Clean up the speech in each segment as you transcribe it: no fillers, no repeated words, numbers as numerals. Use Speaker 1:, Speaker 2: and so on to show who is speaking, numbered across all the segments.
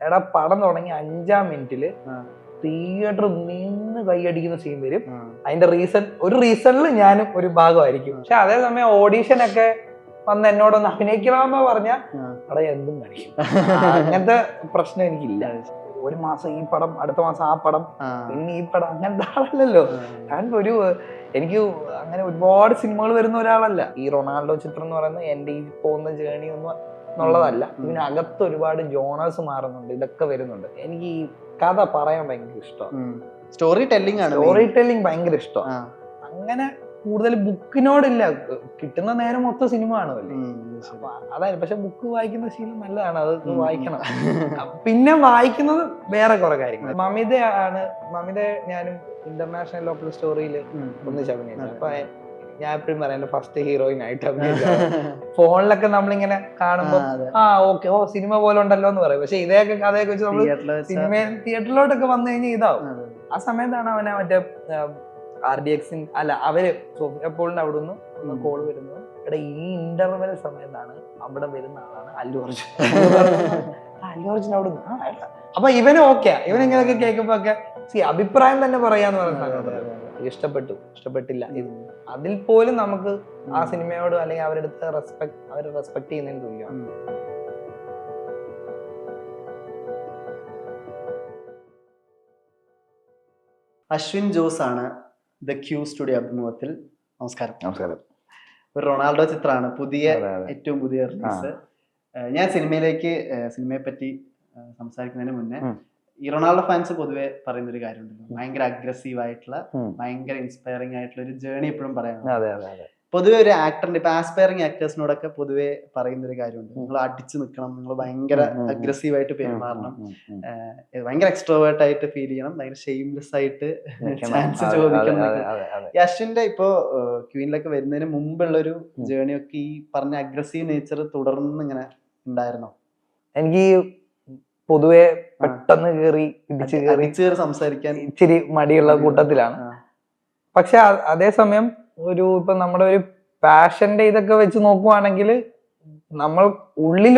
Speaker 1: എടാ പടം തുടങ്ങി 5-ാം മിനിറ്റില് തിയേറ്റർ നിന്ന് കൈയടിക്കുന്ന സീൻ വരും. അതിന്റെ ഒരു റീസണിൽ ഞാനും ഒരു ഭാഗമായിരിക്കും. പക്ഷെ അതേസമയം ഓഡീഷൻ ഒക്കെ വന്ന് എന്നോടൊന്ന് അഭിനയിക്കണമെന്ന് പറഞ്ഞാൽ അവിടെ എന്തും കാണിക്കും. അങ്ങനത്തെ പ്രശ്നം എനിക്കില്ല. ഒരു മാസം ഈ പടം, അടുത്ത മാസം ആ പടം, പിന്നെ ഈ പടം, അങ്ങനത്തെ ആളല്ലല്ലോ ഞാൻ. എനിക്ക് അങ്ങനെ ഒരുപാട് സിനിമകൾ വരുന്ന ഒരാളല്ല. ഈ റൊണാൾഡോ ചിത്രം എന്ന് പറയുന്നത് എന്റെ ഈ പോകുന്ന ജേണി ഒന്നും എന്നുള്ളതല്ല. ഇതിനകത്ത് ഒരുപാട് ജോണേഴ്സ് മാറുന്നുണ്ട്, ഇതൊക്കെ വരുന്നുണ്ട്. എനിക്ക് ഈ കഥ പറയാൻ ഭയങ്കര ഇഷ്ടമാണ്.
Speaker 2: സ്റ്റോറി ടെല്ലിംഗ്
Speaker 1: ഭയങ്കര ഇഷ്ടമാണ്. അങ്ങനെ കൂടുതൽ ബുക്കിനോടില്ല. കിട്ടുന്ന നേരം മൊത്തം സിനിമ കാണുമല്ലേ, അതായത്. പക്ഷെ ബുക്ക് വായിക്കുന്ന ശീലം നല്ലതാണ്, അത് വായിക്കണം. പിന്നെ വായിക്കുന്നത് വേറെ കുറെ കാര്യങ്ങൾ. മമിത ഞാനും ഇന്റർനാഷണൽ ലോക്കൽ സ്റ്റോറിയിൽ ഒന്നിച്ച് അഭിനയിച്ചു. അപ്പൊ ഞാൻ എപ്പോഴും പറയാം എന്റെ ഫസ്റ്റ് ഹീറോയിൻ ആയിട്ട് അഭിനയിച്ചു. ഫോണിലൊക്കെ നമ്മളിങ്ങനെ കാണുമ്പോ ഓക്കെ, സിനിമ പോലെ ഉണ്ടല്ലോ എന്ന് പറയും. പക്ഷെ ഇതൊക്കെ കഥയൊക്കെ വെച്ച് നമ്മള് തിയേറ്ററിലോട്ടൊക്കെ വന്നു കഴിഞ്ഞാൽ ഇതാവും. ആ സമയത്താണ് അവനെ മറ്റേ RDX അവര് സോഫിയപ്പോളിന്റെ അവിടെ നിന്ന് കോള് വരുന്നത്. എടാ ഈ ഇന്റർവെൽ സമയത്താണ് അവിടെ വരുന്ന ആളാണ് അല്ലു അർജുൻ. അല്ലു അർജുൻ അവിടെ നിന്ന് അപ്പൊ ഇവന് ഓക്കെയാ. ഇവനിങ്ങനെയൊക്കെ കേൾക്കുമ്പോ ഒക്കെ അഭിപ്രായം തന്നെ പറയാന്ന് പറയുന്നത് ഇഷ്ടപ്പെട്ടില്ല. അതിൽ പോലും നമുക്ക് ആ സിനിമയോട് അല്ലെങ്കിൽ അവരെടുത്ത് റെസ്പെക്ട് ചെയ്യുന്നതിന് തുല്യമാണ്.
Speaker 2: അശ്വിൻ ജോസ് ആണ് ദ ക്യൂ സ്റ്റുഡിയോ അഭിമുഖത്തിൽ. നമസ്കാരം. ഒരു റൊണാൾഡോ ചിത്രമാണ് ഏറ്റവും പുതിയ റിലീസ്. ഞാൻ സിനിമയെ പറ്റി സംസാരിക്കുന്നതിന് മുന്നേ ഈ റൊണാൾഡോ ഫാൻസ് പൊതുവെ പറയുന്നൊരു കാര്യമുണ്ടല്ലോ, ഭയങ്കര അഗ്രസീവ് ആയിട്ടുള്ള, ഭയങ്കര ഇൻസ്പയറിംഗ് ആയിട്ടുള്ള ഒരു ജേർണി എപ്പോഴും പറയാം. പൊതുവെ ഒരു ആക്ടറിന്റെ ഇപ്പൊ ആസ്പയറിംഗ് ആക്ടേഴ്സിനോടൊക്കെ പൊതുവെ പറയുന്നൊരു കാര്യമുണ്ട്, നിങ്ങൾ അടിച്ചു നിൽക്കണം, നിങ്ങൾ ഭയങ്കര അഗ്രസീവ് ആയിട്ട് പെരുമാറണം, ഭയങ്കര എക്സ്ട്രോവേർട്ട് ആയിട്ട് ഫീൽ ചെയ്യണം, ഭയങ്കര ഷെയിംലെസ് ആയിട്ട് ചാൻസ് ചോദിക്കണം. ഈ അശ്വിന്റെ ഇപ്പോ ക്വീനിലൊക്കെ വരുന്നതിന് മുമ്പുള്ള ഒരു ജേർണി ഒക്കെ ഈ പറഞ്ഞ അഗ്രസീവ് നേച്ചർ തുടർന്ന് ഇങ്ങനെ ഉണ്ടായിരുന്നോ?
Speaker 1: എനിക്ക് പൊതുവെ പെട്ടെന്ന് ഇടിച്ച്
Speaker 2: സംസാരിക്കാൻ
Speaker 1: ഇച്ചിരി മടിയുള്ള കൂട്ടത്തിലാണ്. പക്ഷെ അതേസമയം ഇപ്പൊ നമ്മുടെ ഒരു പാഷന്റെ ഇതൊക്കെ വെച്ച് നോക്കുവാണെങ്കിൽ നമ്മൾ ഉള്ളിൽ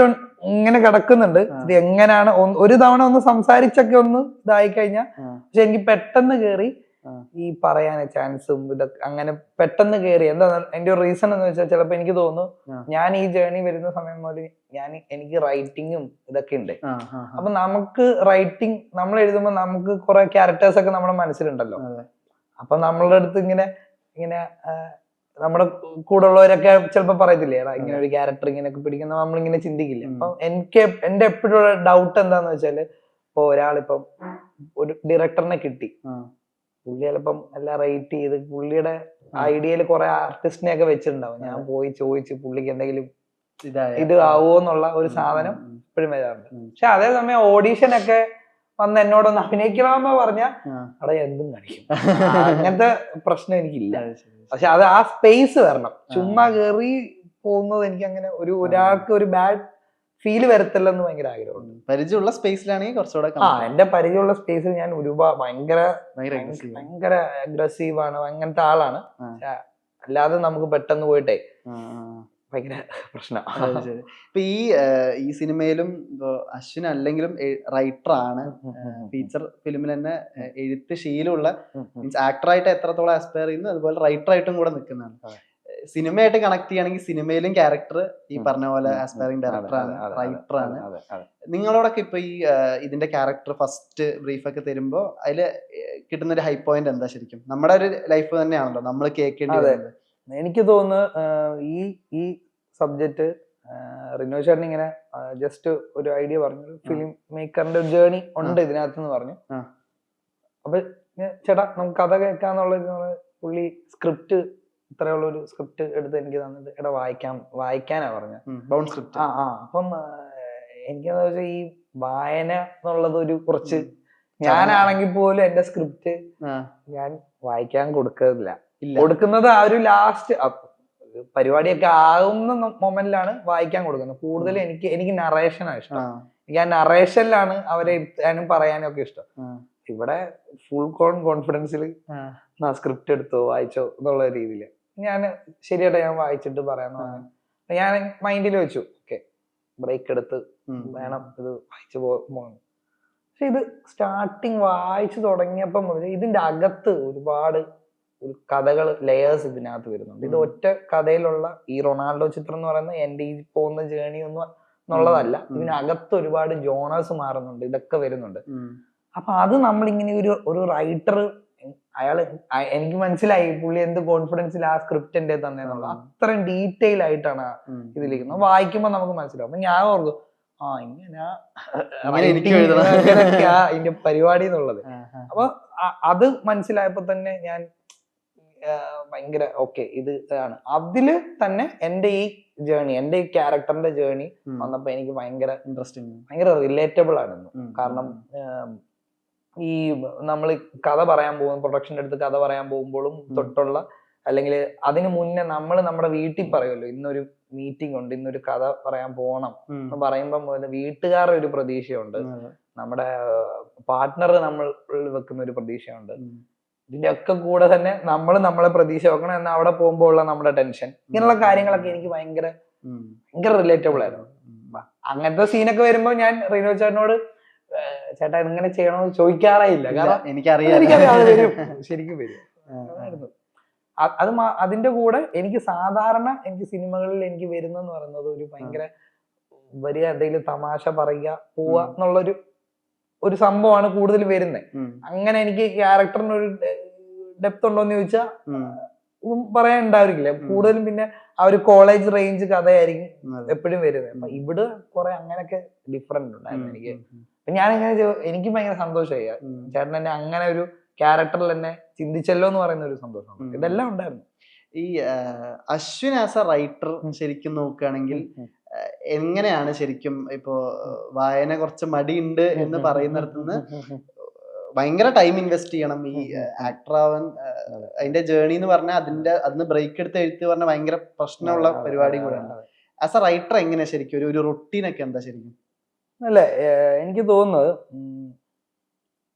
Speaker 1: ഇങ്ങനെ കിടക്കുന്നുണ്ട്. ഇത് എങ്ങനെയാണ് ഒരു തവണ ഒന്ന് സംസാരിച്ചൊക്കെ ഒന്ന് ഇതായി കഴിഞ്ഞാൽ, പക്ഷെ എനിക്ക് പെട്ടെന്ന് കേറി ഈ പറയാൻ ചാൻസും ഇതൊക്കെ അങ്ങനെ പെട്ടെന്ന് കേറി. എന്താ എന്റെ ഒരു റീസൺ എന്ന് വെച്ചാൽ, ചിലപ്പോ എനിക്ക് തോന്നുന്നു ഞാൻ ഈ ജേർണി വരുന്ന സമയം മുതൽ എനിക്ക് റൈറ്റിങ്ങും ഇതൊക്കെ ഉണ്ട്. അപ്പൊ നമുക്ക് റൈറ്റിംഗ് നമ്മൾ എഴുതുമ്പോൾ നമുക്ക് കുറെ ക്യാരക്ടേഴ്സ് ഒക്കെ നമ്മുടെ മനസ്സിലുണ്ടല്ലോ. അപ്പൊ നമ്മളുടെ അടുത്ത് ഇങ്ങനെ നമ്മുടെ കൂടെ ഉള്ളവരൊക്കെ ചിലപ്പോ പറയത്തില്ലേ, ഇങ്ങനെ ഒരു ക്യാരക്ടർ ഇങ്ങനെയൊക്കെ പിടിക്കുന്ന നമ്മളിങ്ങനെ ചിന്തിക്കില്ല. അപ്പൊ എന്റെ എപ്പോഴും ഡൗട്ട് എന്താന്ന് വെച്ചാല്, ഇപ്പൊ ഒരാളിപ്പം ഒരു ഡയറക്ടറിനെ കിട്ടി, പുള്ളി ചിലപ്പം എല്ലാം റേറ്റ് ചെയ്ത് പുള്ളിയുടെ ഐഡിയയിൽ കുറെ ആർട്ടിസ്റ്റിനെ ഒക്കെ വെച്ചിട്ടുണ്ടാവും. ഞാൻ പോയി ചോദിച്ച് പുള്ളിക്ക് എന്തെങ്കിലും ഇത് ആവുമോ എന്നുള്ള ഒരു സാധനം എപ്പോഴും വരാറുണ്ട്. പക്ഷെ അതേസമയം ഓഡീഷൻ ഒക്കെ വന്ന് എന്നോടൊന്ന് അഭിനയിക്കണമെന്ന് പറഞ്ഞാൽ അവിടെ എന്തും കാണിക്കും. അങ്ങനത്തെ പ്രശ്നം എനിക്കില്ല. പക്ഷെ അത് ആ സ്പേസ് വരണം. ചുമ്മാ കയറി പോകുന്നത് എനിക്ക് അങ്ങനെ ഒരാൾക്ക് ഒരു ബാഡ് ഫീല് വരത്തില്ലെന്ന് ഭയങ്കര ആഗ്രഹമുണ്ട്.
Speaker 2: പരിചയമുള്ള സ്പേസിലാണെങ്കിൽ കുറച്ചുകൂടെ
Speaker 1: എന്റെ പരിചയമുള്ള സ്പേസിൽ ഞാൻ ഭയങ്കര അഗ്രസീവ് ആണ്, അങ്ങനത്തെ ആളാണ്. അല്ലാതെ നമുക്ക് പെട്ടെന്ന് പോയിട്ടേ ഭയങ്കര പ്രശ്നമാണ്.
Speaker 2: ഇപ്പൊ ഈ സിനിമയിലും അശ്വിൻ അല്ലെങ്കിലും റൈറ്റർ ആണ്, ഫീച്ചർ ഫിലിമിൽ തന്നെ എഴുത്ത് ശീലമുള്ള, മീൻസ് ആക്ടറായിട്ട് എത്രത്തോളം ആസ്പയർ ചെയ്യുന്നു അതുപോലെ റൈറ്റർ ആയിട്ടും കൂടെ നിൽക്കുന്നതാണ്. സിനിമയായിട്ട് കണക്ട് ചെയ്യുകയാണെങ്കിൽ സിനിമയിലും ക്യാരക്ടർ ഈ പറഞ്ഞ പോലെ ആസ്പയറിംഗ് ഡയറക്ടറാണ്, റൈറ്ററാണ്. നിങ്ങളോടൊക്കെ ഇപ്പൊ ഇതിന്റെ ക്യാരക്ടർ ഫസ്റ്റ് ബ്രീഫ് ഒക്കെ തരുമ്പോ അതില് കിട്ടുന്ന ഒരു ഹൈ പോയിന്റ് എന്താ? ശരിക്കും നമ്മുടെ ഒരു ലൈഫ് തന്നെയാണല്ലോ നമ്മൾ കേൾക്കേണ്ടി വരുന്നത്.
Speaker 1: എനിക്ക് തോന്നുന്നു ഈ സബ്ജക്ട് റിനോ ചേട്ടൻ ഇങ്ങനെ ജസ്റ്റ് ഒരു ഐഡിയ പറഞ്ഞു, ഫിലിം മേക്കറിന്റെ ഒരു ജേർണി ഉണ്ട് ഇതിനകത്ത് പറഞ്ഞു. അപ്പൊ ചേട്ടാ നമുക്ക് കഥ കേൾക്കാന്നുള്ള പുള്ളി സ്ക്രിപ്റ്റ്, ഇത്രയുള്ള ഒരു സ്ക്രിപ്റ്റ് എടുത്ത് എനിക്ക് തന്നിട്ട് എടാ വായിക്കാനാ പറഞ്ഞത്.
Speaker 2: Bound script.
Speaker 1: അപ്പം എനിക്കെന്താ വെച്ചാൽ ഈ വായന എന്നുള്ളത് ഒരു കുറച്ച്, ഞാനാണെങ്കിൽ പോലും എന്റെ സ്ക്രിപ്റ്റ് ഞാൻ വായിക്കാൻ കൊടുക്കുന്നത് ആ ഒരു ലാസ്റ്റ് പരിപാടിയൊക്കെ ആകുന്ന മൊമെന്റിലാണ് വായിക്കാൻ കൊടുക്കുന്നത്. കൂടുതൽ എനിക്ക് നറേഷനാണ് ഇഷ്ടം. എനിക്ക് ആ നറേഷനിലാണ് അവരെ ഇരുത്താനും പറയാനും ഒക്കെ ഇഷ്ടം. ഇവിടെ ഫുൾ കോൺഫിഡൻസിൽ സ്ക്രിപ്റ്റ് എടുത്തോ വായിച്ചോ എന്നുള്ള രീതിയിൽ ഞാൻ ശരിയായിട്ട് ഞാൻ വായിച്ചിട്ട് പറയാന്ന് പറഞ്ഞു. ഞാൻ മൈൻഡിൽ വെച്ചു, ഓക്കെ ബ്രേക്ക് എടുത്ത് വേണം ഇത് വായിച്ചു പോകണം. പക്ഷെ ഇത് സ്റ്റാർട്ടിങ് വായിച്ചു തുടങ്ങിയപ്പോൾ മുതൽ ഇതിന്റെ അകത്ത് ഒരുപാട് കഥകൾ, ലെയേഴ്സ് ഇതിനകത്ത് വരുന്നുണ്ട്. ഇത് ഒറ്റ കഥയിലുള്ള ഈ റൊണാൾഡോ ചിത്രം എന്ന് പറയുന്നത് എന്റെ ഈ പോകുന്ന ജേണി ഒന്നും എന്നുള്ളതല്ല. ഇതിനകത്ത് ഒരുപാട് ജോണേഴ്സ് മാറുന്നുണ്ട്, ഇതൊക്കെ വരുന്നുണ്ട്. അപ്പൊ അത് നമ്മളിങ്ങനെ ഒരു റൈറ്റർ, അയാള് എനിക്ക് മനസ്സിലായി പുള്ളി എന്ത് കോൺഫിഡൻസിൽ ആ സ്ക്രിപ്റ്റ് എന്റെ തന്നെന്നുള്ളത്. അത്രയും ഡീറ്റെയിൽ ആയിട്ടാണ് ഇതിലിരിക്കുന്നത്. വായിക്കുമ്പോൾ നമുക്ക് മനസ്സിലാവും. അപ്പൊ ഞാൻ ഓർക്കും ഇങ്ങനെ ഇതിന്റെ പരിപാടി എന്നുള്ളത്. അപ്പൊ അത് മനസ്സിലായപ്പോ തന്നെ ഞാൻ ഭയങ്കര ഓക്കെ ഇത് ആണ്. അതില് തന്നെ എന്റെ ഈ ജേണി, എന്റെ ഈ ക്യാരക്ടറിന്റെ ജേണി വന്നപ്പോ എനിക്ക് ഭയങ്കര ഇൻട്രസ്റ്റിംഗ്, ഭയങ്കര റിലേറ്റബിൾ ആണെന്ന്. കാരണം ഈ നമ്മൾ കഥ പറയാൻ പോകും, പ്രൊഡക്ഷന്റെ അടുത്ത് കഥ പറയാൻ പോകുമ്പോഴും തൊട്ടുള്ള, അല്ലെങ്കിൽ അതിനു മുന്നേ നമ്മൾ നമ്മുടെ വീട്ടിൽ പറയുമല്ലോ ഇന്നൊരു മീറ്റിംഗ് ഉണ്ട്, ഇന്നൊരു കഥ പറയാൻ പോകണം എന്ന് പറയുമ്പം വീട്ടുകാരുടെ ഒരു പ്രതീക്ഷയുണ്ട്, നമ്മുടെ പാർട്ട്ണർ നമ്മൾ വെക്കുന്ന ഒരു പ്രതീക്ഷയുണ്ട്. ഇതിന്റെ ഒക്കെ കൂടെ തന്നെ നമ്മളെ പ്രതീക്ഷ വെക്കണം. എന്നാൽ അവിടെ പോകുമ്പോൾ ഉള്ള നമ്മുടെ ടെൻഷൻ, ഇങ്ങനെയുള്ള കാര്യങ്ങളൊക്കെ എനിക്ക് ഭയങ്കര റിലേറ്റബിൾ ആയിരുന്നു. അങ്ങനത്തെ സീനൊക്കെ വരുമ്പോ ഞാൻ റീനോ ചേട്ടനോട് ചേട്ടാ ഇങ്ങനെ ചെയ്യണമെന്ന് ചോദിക്കാറേ ഇല്ല. കാരണം എനിക്കറിയാം അത് വരും, ശരിക്കും വരും. അത് അതിന്റെ കൂടെ എനിക്ക് സാധാരണ എനിക്ക് സിനിമകളിൽ എനിക്ക് വരുന്നെന്ന് പറയുന്നത് ഒരു ഭയങ്കര വലിയ എന്തെങ്കിലും തമാശ പറയുക പോവുക എന്നുള്ളൊരു സംഭവമാണ് കൂടുതൽ വരുന്നത്. അങ്ങനെ എനിക്ക് ക്യാരക്ടറിന് ഒരു ഡെപ്ത് ഉണ്ടോന്ന് ചോദിച്ചാൽ പറയാൻ ഉണ്ടാവില്ല. കൂടുതലും പിന്നെ ആ ഒരു കോളേജ് റേഞ്ച് കഥയായിരിക്കും എപ്പോഴും വരുന്നത്. അപ്പൊ ഇവിടെ കുറെ അങ്ങനെയൊക്കെ ഡിഫറെന്റ് ഉണ്ടായിരുന്നു എനിക്ക്. ഞാനിങ്ങനെ എനിക്ക് ഭയങ്കര സന്തോഷമായി ചേട്ടൻ എന്നെ അങ്ങനെ ഒരു ക്യാരക്ടറിൽ എന്നെ ചിന്തിച്ചല്ലോ എന്ന് പറയുന്ന ഒരു സന്തോഷം. ഇതെല്ലാം ഉണ്ടായിരുന്നു.
Speaker 2: ഈ അശ്വിൻ ആസ് എ റൈറ്റർ ശരിക്കും നോക്കുകയാണെങ്കിൽ എങ്ങനെയാണ് ശരിക്കും ഇപ്പോ വായന കുറച്ച് മടിയുണ്ട് എന്ന് പറയുന്നിടത്തുനിന്ന് ഭയങ്കര ടൈം ഇൻവെസ്റ്റ് ചെയ്യണം ഈ ആക്ടർ ആവാൻ, അതിന്റെ ജേർണി എന്ന് പറഞ്ഞാൽ അതിന് ബ്രേക്ക് എടുത്ത് എഴുത്ത് പറഞ്ഞാൽ ഭയങ്കര പ്രശ്നമുള്ള പരിപാടി കൂടെയാണ്. ആസ് എ റൈറ്റർ എങ്ങനെയാ ശരിക്കും ഒരു റൊട്ടീനൊക്കെ എന്താ ശരിക്കും?
Speaker 1: അല്ലേ, എനിക്ക് തോന്നുന്നത്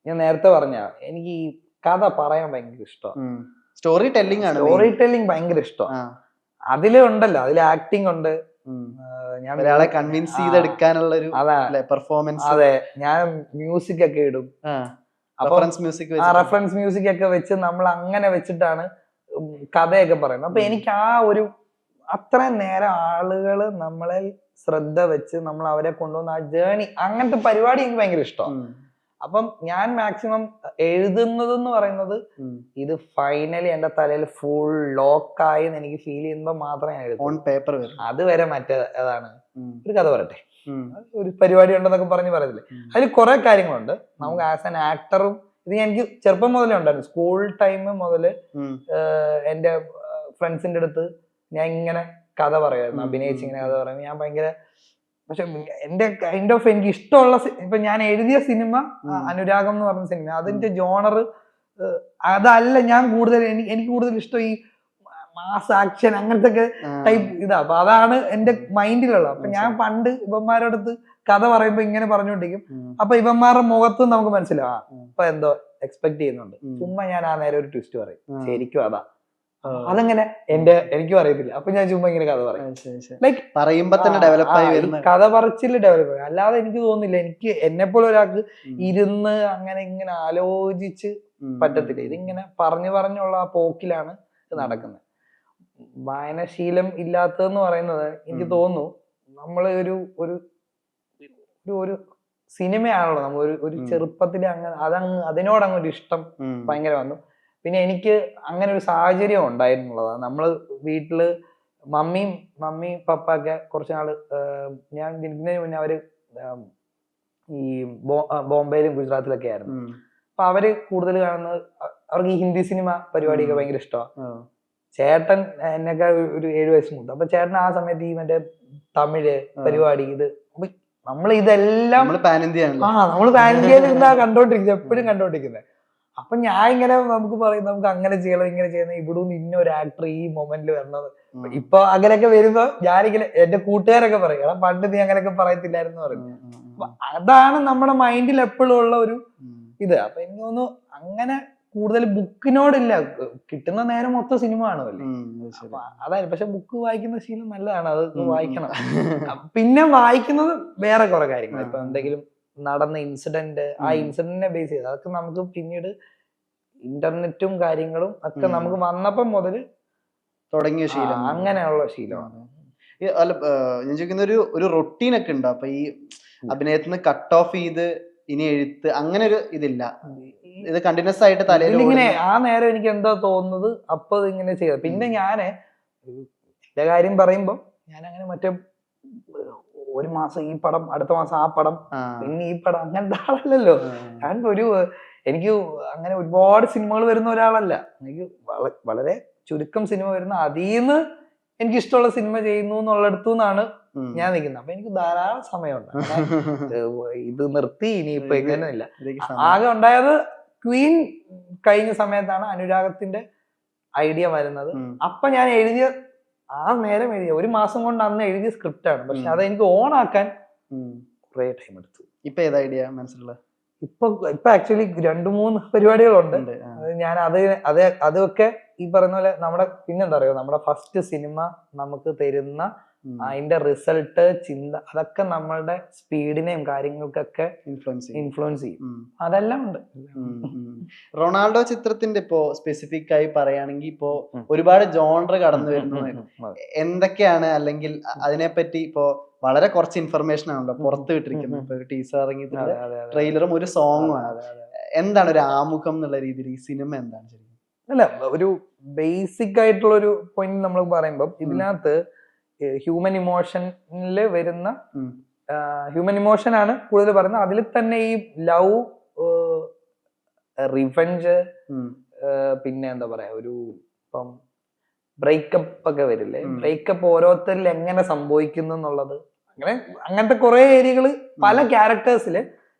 Speaker 1: ഞാൻ നേരത്തെ പറഞ്ഞ എനിക്ക് ഈ കഥ പറയാൻ ഭയങ്കര ഇഷ്ടമാണ്.
Speaker 2: സ്റ്റോറി ടെല്ലിംഗ്
Speaker 1: ഭയങ്കര ഇഷ്ടമാണ്. അതിലുണ്ടല്ലോ, അതിൽ ആക്ടിങ് ഉണ്ട്,
Speaker 2: ഞാൻ ഒരാളെ കൺവിൻസ് ചെയ്തെടുക്കാനുള്ള ഒരു പെർഫോമൻസ്.
Speaker 1: അതെ, ഞാൻ മ്യൂസിക് ഒക്കെ ഇടും, റെഫറൻസ് മ്യൂസിക് ഒക്കെ വെച്ച് നമ്മൾ അങ്ങനെ വെച്ചിട്ടാണ് കഥയൊക്കെ പറയുന്നത്. അപ്പൊ എനിക്ക് ആ ഒരു അത്രയും നേരം ആളുകള് നമ്മളെ ശ്രദ്ധ വെച്ച് നമ്മൾ അവരെ കൊണ്ടുവന്ന ആ ജേണി, അങ്ങനത്തെ പരിപാടി എനിക്ക് ഭയങ്കര ഇഷ്ടമാണ്. അപ്പം ഞാൻ മാക്സിമം എഴുതുന്നതെന്ന് പറയുന്നത് ഇത് ഫൈനലി എന്റെ തലയിൽ ഫുൾ ലോക്കായി എനിക്ക് ഫീൽ ചെയ്യുമ്പോ മാത്രമേ ഞാൻ എഴുതൂ. അതുവരെ മറ്റേതാണ് ഒരു കഥ പറയട്ടെ, ഒരു പരിപാടി ഉണ്ടെന്നൊക്കെ പറയത്തില്ലേ, അതിൽ കുറെ കാര്യങ്ങളുണ്ട്. നമുക്ക് ആസ് ആൻ ആക്ടറും ഇത് എനിക്ക് ചെറുപ്പം മുതലേ ഉണ്ടായിരുന്നു. സ്കൂൾ ടൈം മുതല് എന്റെ ഫ്രണ്ട്സിന്റെ അടുത്ത് ഞാൻ ഇങ്ങനെ കഥ പറയുമായിരുന്നു, അഭിനയിച്ച് ഇങ്ങനെ കഥ പറയുമ്പോൾ ഞാൻ ഭയങ്കര, പക്ഷെ എന്റെ കൈൻഡ് ഓഫ് എനിക്ക് ഇഷ്ടമുള്ള ഇപ്പൊ ഞാൻ എഴുതിയ സിനിമ അനുരാഗം എന്ന് പറഞ്ഞ സിനിമ, അതിന്റെ ജോണർ അതല്ല. ഞാൻ കൂടുതൽ എനിക്ക് കൂടുതൽ ഇഷ്ടം ഈ മാസ് ആക്ഷൻ അങ്ങനത്തെ ഒക്കെ ടൈപ്പ് ഇതാ. അപ്പൊ അതാണ് എന്റെ മൈൻഡിലുള്ളത്. അപ്പൊ ഞാൻ പണ്ട് ഇവന്മാരുടെ അടുത്ത് കഥ പറയുമ്പോ ഇങ്ങനെ പറഞ്ഞോണ്ടിരിക്കും. അപ്പൊ ഇവന്മാരുടെ മുഖത്തും നമുക്ക് മനസ്സിലാവും അപ്പൊ എന്തോ എക്സ്പെക്ട് ചെയ്യുന്നുണ്ട്. ചുമ്മാ ഞാൻ ആ നേരം ഒരു ട്വിസ്റ്റ് പറയും, ശരിക്കും അതാ. അതെങ്ങനെ എനിക്കും അറിയത്തില്ല. അപ്പൊ ഞാൻ ചുമ്മാ ഇങ്ങനെ കഥ പറയും, ലൈക്ക്
Speaker 2: പറയുമ്പോ തന്നെ ഡെവലപ്പ് ആയി വരുന്ന
Speaker 1: കഥ പറച്ചില് ഡെവലപ്പ് ആയി. അല്ലാതെ എനിക്ക് തോന്നുന്നില്ല എനിക്ക് എന്നെപ്പോലെ ഒരാൾക്ക് ഇരുന്ന് അങ്ങനെ ഇങ്ങനെ ആലോചിച്ച് പറ്റത്തില്ല. ഇതിങ്ങനെ പറഞ്ഞുള്ള ആ പോക്കിലാണ് ഇത് നടക്കുന്നത്. വായനാശീലം ഇല്ലാത്തതെന്ന് പറയുന്നത് എനിക്ക് തോന്നുന്നു നമ്മൾ ഒരു സിനിമയാണല്ലോ, നമ്മൾ ഒരു ചെറുപ്പത്തിൽ അതിനോടങ്ങൊരു ഇഷ്ടം ഭയങ്കര വന്നു. പിന്നെ എനിക്ക് അങ്ങനെ ഒരു സാഹചര്യം ഉണ്ടായിരുന്നുള്ളതാണ്. നമ്മള് വീട്ടില് മമ്മി പപ്പ ഒക്കെ കുറച്ച് നാള് ഞാൻ ജനിക്കുന്നതിന് മുന്നേ അവര് ഈ ബോംബെയിലും ഗുജറാത്തിലൊക്കെ ആയിരുന്നു. അപ്പൊ അവര് കൂടുതൽ കാണുന്നത്, അവർക്ക് ഈ ഹിന്ദി സിനിമ പരിപാടിയൊക്കെ ഭയങ്കര ഇഷ്ടമാണ്. ചേട്ടൻ എന്നൊക്കെ ഒരു 7 വയസ്സ് മുതൽ. അപ്പൊ ചേട്ടൻ ആ സമയത്ത് ഈ മറ്റേ തമിഴ് പരിപാടി ഇത് നമ്മൾ ഇതെല്ലാം നമ്മള് പാൻ ഇന്ത്യയിൽ ഇരുന്നാ കണ്ടോണ്ടിരിക്കുന്നത്, എപ്പോഴും കണ്ടോണ്ടിരിക്കുന്നത്. അപ്പൊ ഞാൻ ഇങ്ങനെ നമുക്ക് പറയും നമുക്ക് അങ്ങനെ ചെയ്യണം ഇങ്ങനെ ചെയ്യണം, ഇവിടെ നിന്ന് ഇന്നൊരു ആക്ടർ ഈ മൊമെന്റിൽ വരണത്. ഇപ്പൊ അങ്ങനെയൊക്കെ വരുമ്പോ ഞാനിങ്ങനെ എന്റെ കൂട്ടുകാരൊക്കെ പറയും, എടാ പണ്ട് നീ അങ്ങനെയൊക്കെ പറയത്തില്ലായിരുന്നു പറയും. അതാണ് നമ്മുടെ മൈൻഡിൽ എപ്പോഴും ഉള്ള ഒരു ഇത്. അപ്പൊ എനിക്ക് തോന്നുന്നു അങ്ങനെ കൂടുതൽ ബുക്കിനോടില്ല, കിട്ടുന്ന നേരം മൊത്തം സിനിമ കാണുമല്ലേ. അതായത് പക്ഷെ ബുക്ക് വായിക്കുന്ന ശീലം നല്ലതാണ്, അത് വായിക്കണം. പിന്നെ വായിക്കുന്നത് വേറെ കുറെ കാര്യങ്ങൾ. ഇപ്പൊ എന്തെങ്കിലും നടന്ന ഇൻസിഡന്റ്, ആ ഇൻസിഡന്റിനെ ബേസ് ചെയ്ത് അതൊക്കെ നമുക്ക് പിന്നീട് ഇന്റർനെറ്റും കാര്യങ്ങളും ഒക്കെ നമുക്ക് വന്നപ്പം മുതൽ
Speaker 2: തുടങ്ങിയ ശീലം,
Speaker 1: അങ്ങനെയുള്ള ശീലമാണ്.
Speaker 2: അല്ല ഞാൻ ചോദിക്കുന്ന ഒരു റൊട്ടീൻ ഒക്കെ ഉണ്ടോ? അപ്പൊ ഈ അഭിനയത്തിന് കട്ട് ഓഫ് ചെയ്ത് ഇനി എഴുത്ത് അങ്ങനെ ഒരു ഇതില്ല, ഇത് കണ്ടിന്യൂസ് ആയിട്ട് തലയിൽ
Speaker 1: ഇങ്ങനെ ആ നേരം എനിക്ക് എന്താ തോന്നുന്നത് അപ്പൊ ഇങ്ങനെ ചെയ്യാം. പിന്നെ ഞാന് എന്റെ കാര്യം പറയുമ്പോ ഞാൻ അങ്ങനെ മറ്റേ ഒരു മാസം ഈ പടം, അടുത്ത മാസം ആ പടം, പിന്നെ ഈ പടം, അങ്ങനത്തെ ആളല്ലല്ലോ ഞാൻ. എനിക്ക് അങ്ങനെ ഒരുപാട് സിനിമകൾ വരുന്ന ഒരാളല്ല. എനിക്ക് വളരെ ചുരുക്കം സിനിമ വരുന്ന, അതിന്ന് എനിക്ക് ഇഷ്ടമുള്ള സിനിമ ചെയ്യുന്നു എന്നുള്ളിടത്തു നിന്നാണ് ഞാൻ നിൽക്കുന്നത്. അപ്പൊ എനിക്ക് ധാരാളം സമയമുണ്ട്. ഇത് നിർത്തി ഇനിയിപ്പൊ ഇങ്ങനെയില്ല. ആകെ ഉണ്ടായത് ക്വീൻ കഴിഞ്ഞ സമയത്താണ് അനുരാഗത്തിന്റെ ഐഡിയ വരുന്നത്. അപ്പൊ ഞാൻ എഴുതിയ ആ നേരം എഴുതിയ ഒരു മാസം കൊണ്ട് അന്ന് എഴുതിയ സ്ക്രിപ്റ്റാണ്. പക്ഷെ അത് എനിക്ക് ഓൺ ആക്കാൻ കുറെ ടൈം എടുത്തു.
Speaker 2: ഇപ്പൊ ഏത് ഐഡിയ മനസ്സിലുള്ള?
Speaker 1: ഇപ്പൊ ആക്ച്വലി 2-3 പരിപാടികളുണ്ട്. ഞാൻ അതൊക്കെ ഈ പറയുന്ന പോലെ നമ്മുടെ പിന്നെന്താ പറയുക, നമ്മുടെ ഫസ്റ്റ് സിനിമ നമുക്ക് തരുന്ന അതിന്റെ റിസൾട്ട്, ചിന്ത, അതൊക്കെ നമ്മളുടെ സ്പീഡിനെയും കാര്യങ്ങൾക്കൊക്കെ ഇൻഫ്ലുവൻസ് ചെയ്യും. അതെല്ലാം ഉണ്ട്.
Speaker 2: റൊണാൾഡോ ചിത്രത്തിന്റെ ഇപ്പോ സ്പെസിഫിക് ആയി പറയുകയാണെങ്കിൽ ഇപ്പോ ഒരുപാട് ജോണർ കടന്നു വരുന്നു. എന്തൊക്കെയാണ്, അല്ലെങ്കിൽ അതിനെപ്പറ്റി ഇപ്പോ വളരെ കുറച്ച് ഇൻഫർമേഷൻ ആണല്ലോ പുറത്ത് വിട്ടിരിക്കുന്നത്. ഇപ്പൊ ഒരു ടീസർ ഇറങ്ങിയിട്ടുണ്ട്, ട്രെയിലറും ഒരു സോങ്ങും ആണ്. എന്താണ് ഒരു ആമുഖം എന്നുള്ള രീതിയിൽ ഈ സിനിമ എന്താണ് ശരിക്കും?
Speaker 1: അല്ല, ഒരു ബേസിക് ആയിട്ടുള്ള ഒരു പോയിന്റ് നമ്മൾ പറയുമ്പോൾ ഇതിനകത്ത് ഹ്യൂമൻ ഇമോഷനില് വരുന്ന ഹ്യൂമൻ ഇമോഷൻ ആണ് കൂടുതൽ പറയുന്നത്. അതിൽ തന്നെ ഈ ലവ്, റിവെഞ്ച്, പിന്നെ എന്താ പറയാ, ഒരു ഇപ്പം ബ്രേക്കപ്പ് ഒക്കെ വരില്ലേ, ബ്രേക്കപ്പ് ഓരോരുത്തരിൽ എങ്ങനെ സംഭവിക്കുന്നു എന്നുള്ളത്, അങ്ങനത്തെ കുറെ ഏരിയകള് പല ക്യാരക്ടേഴ്സില്.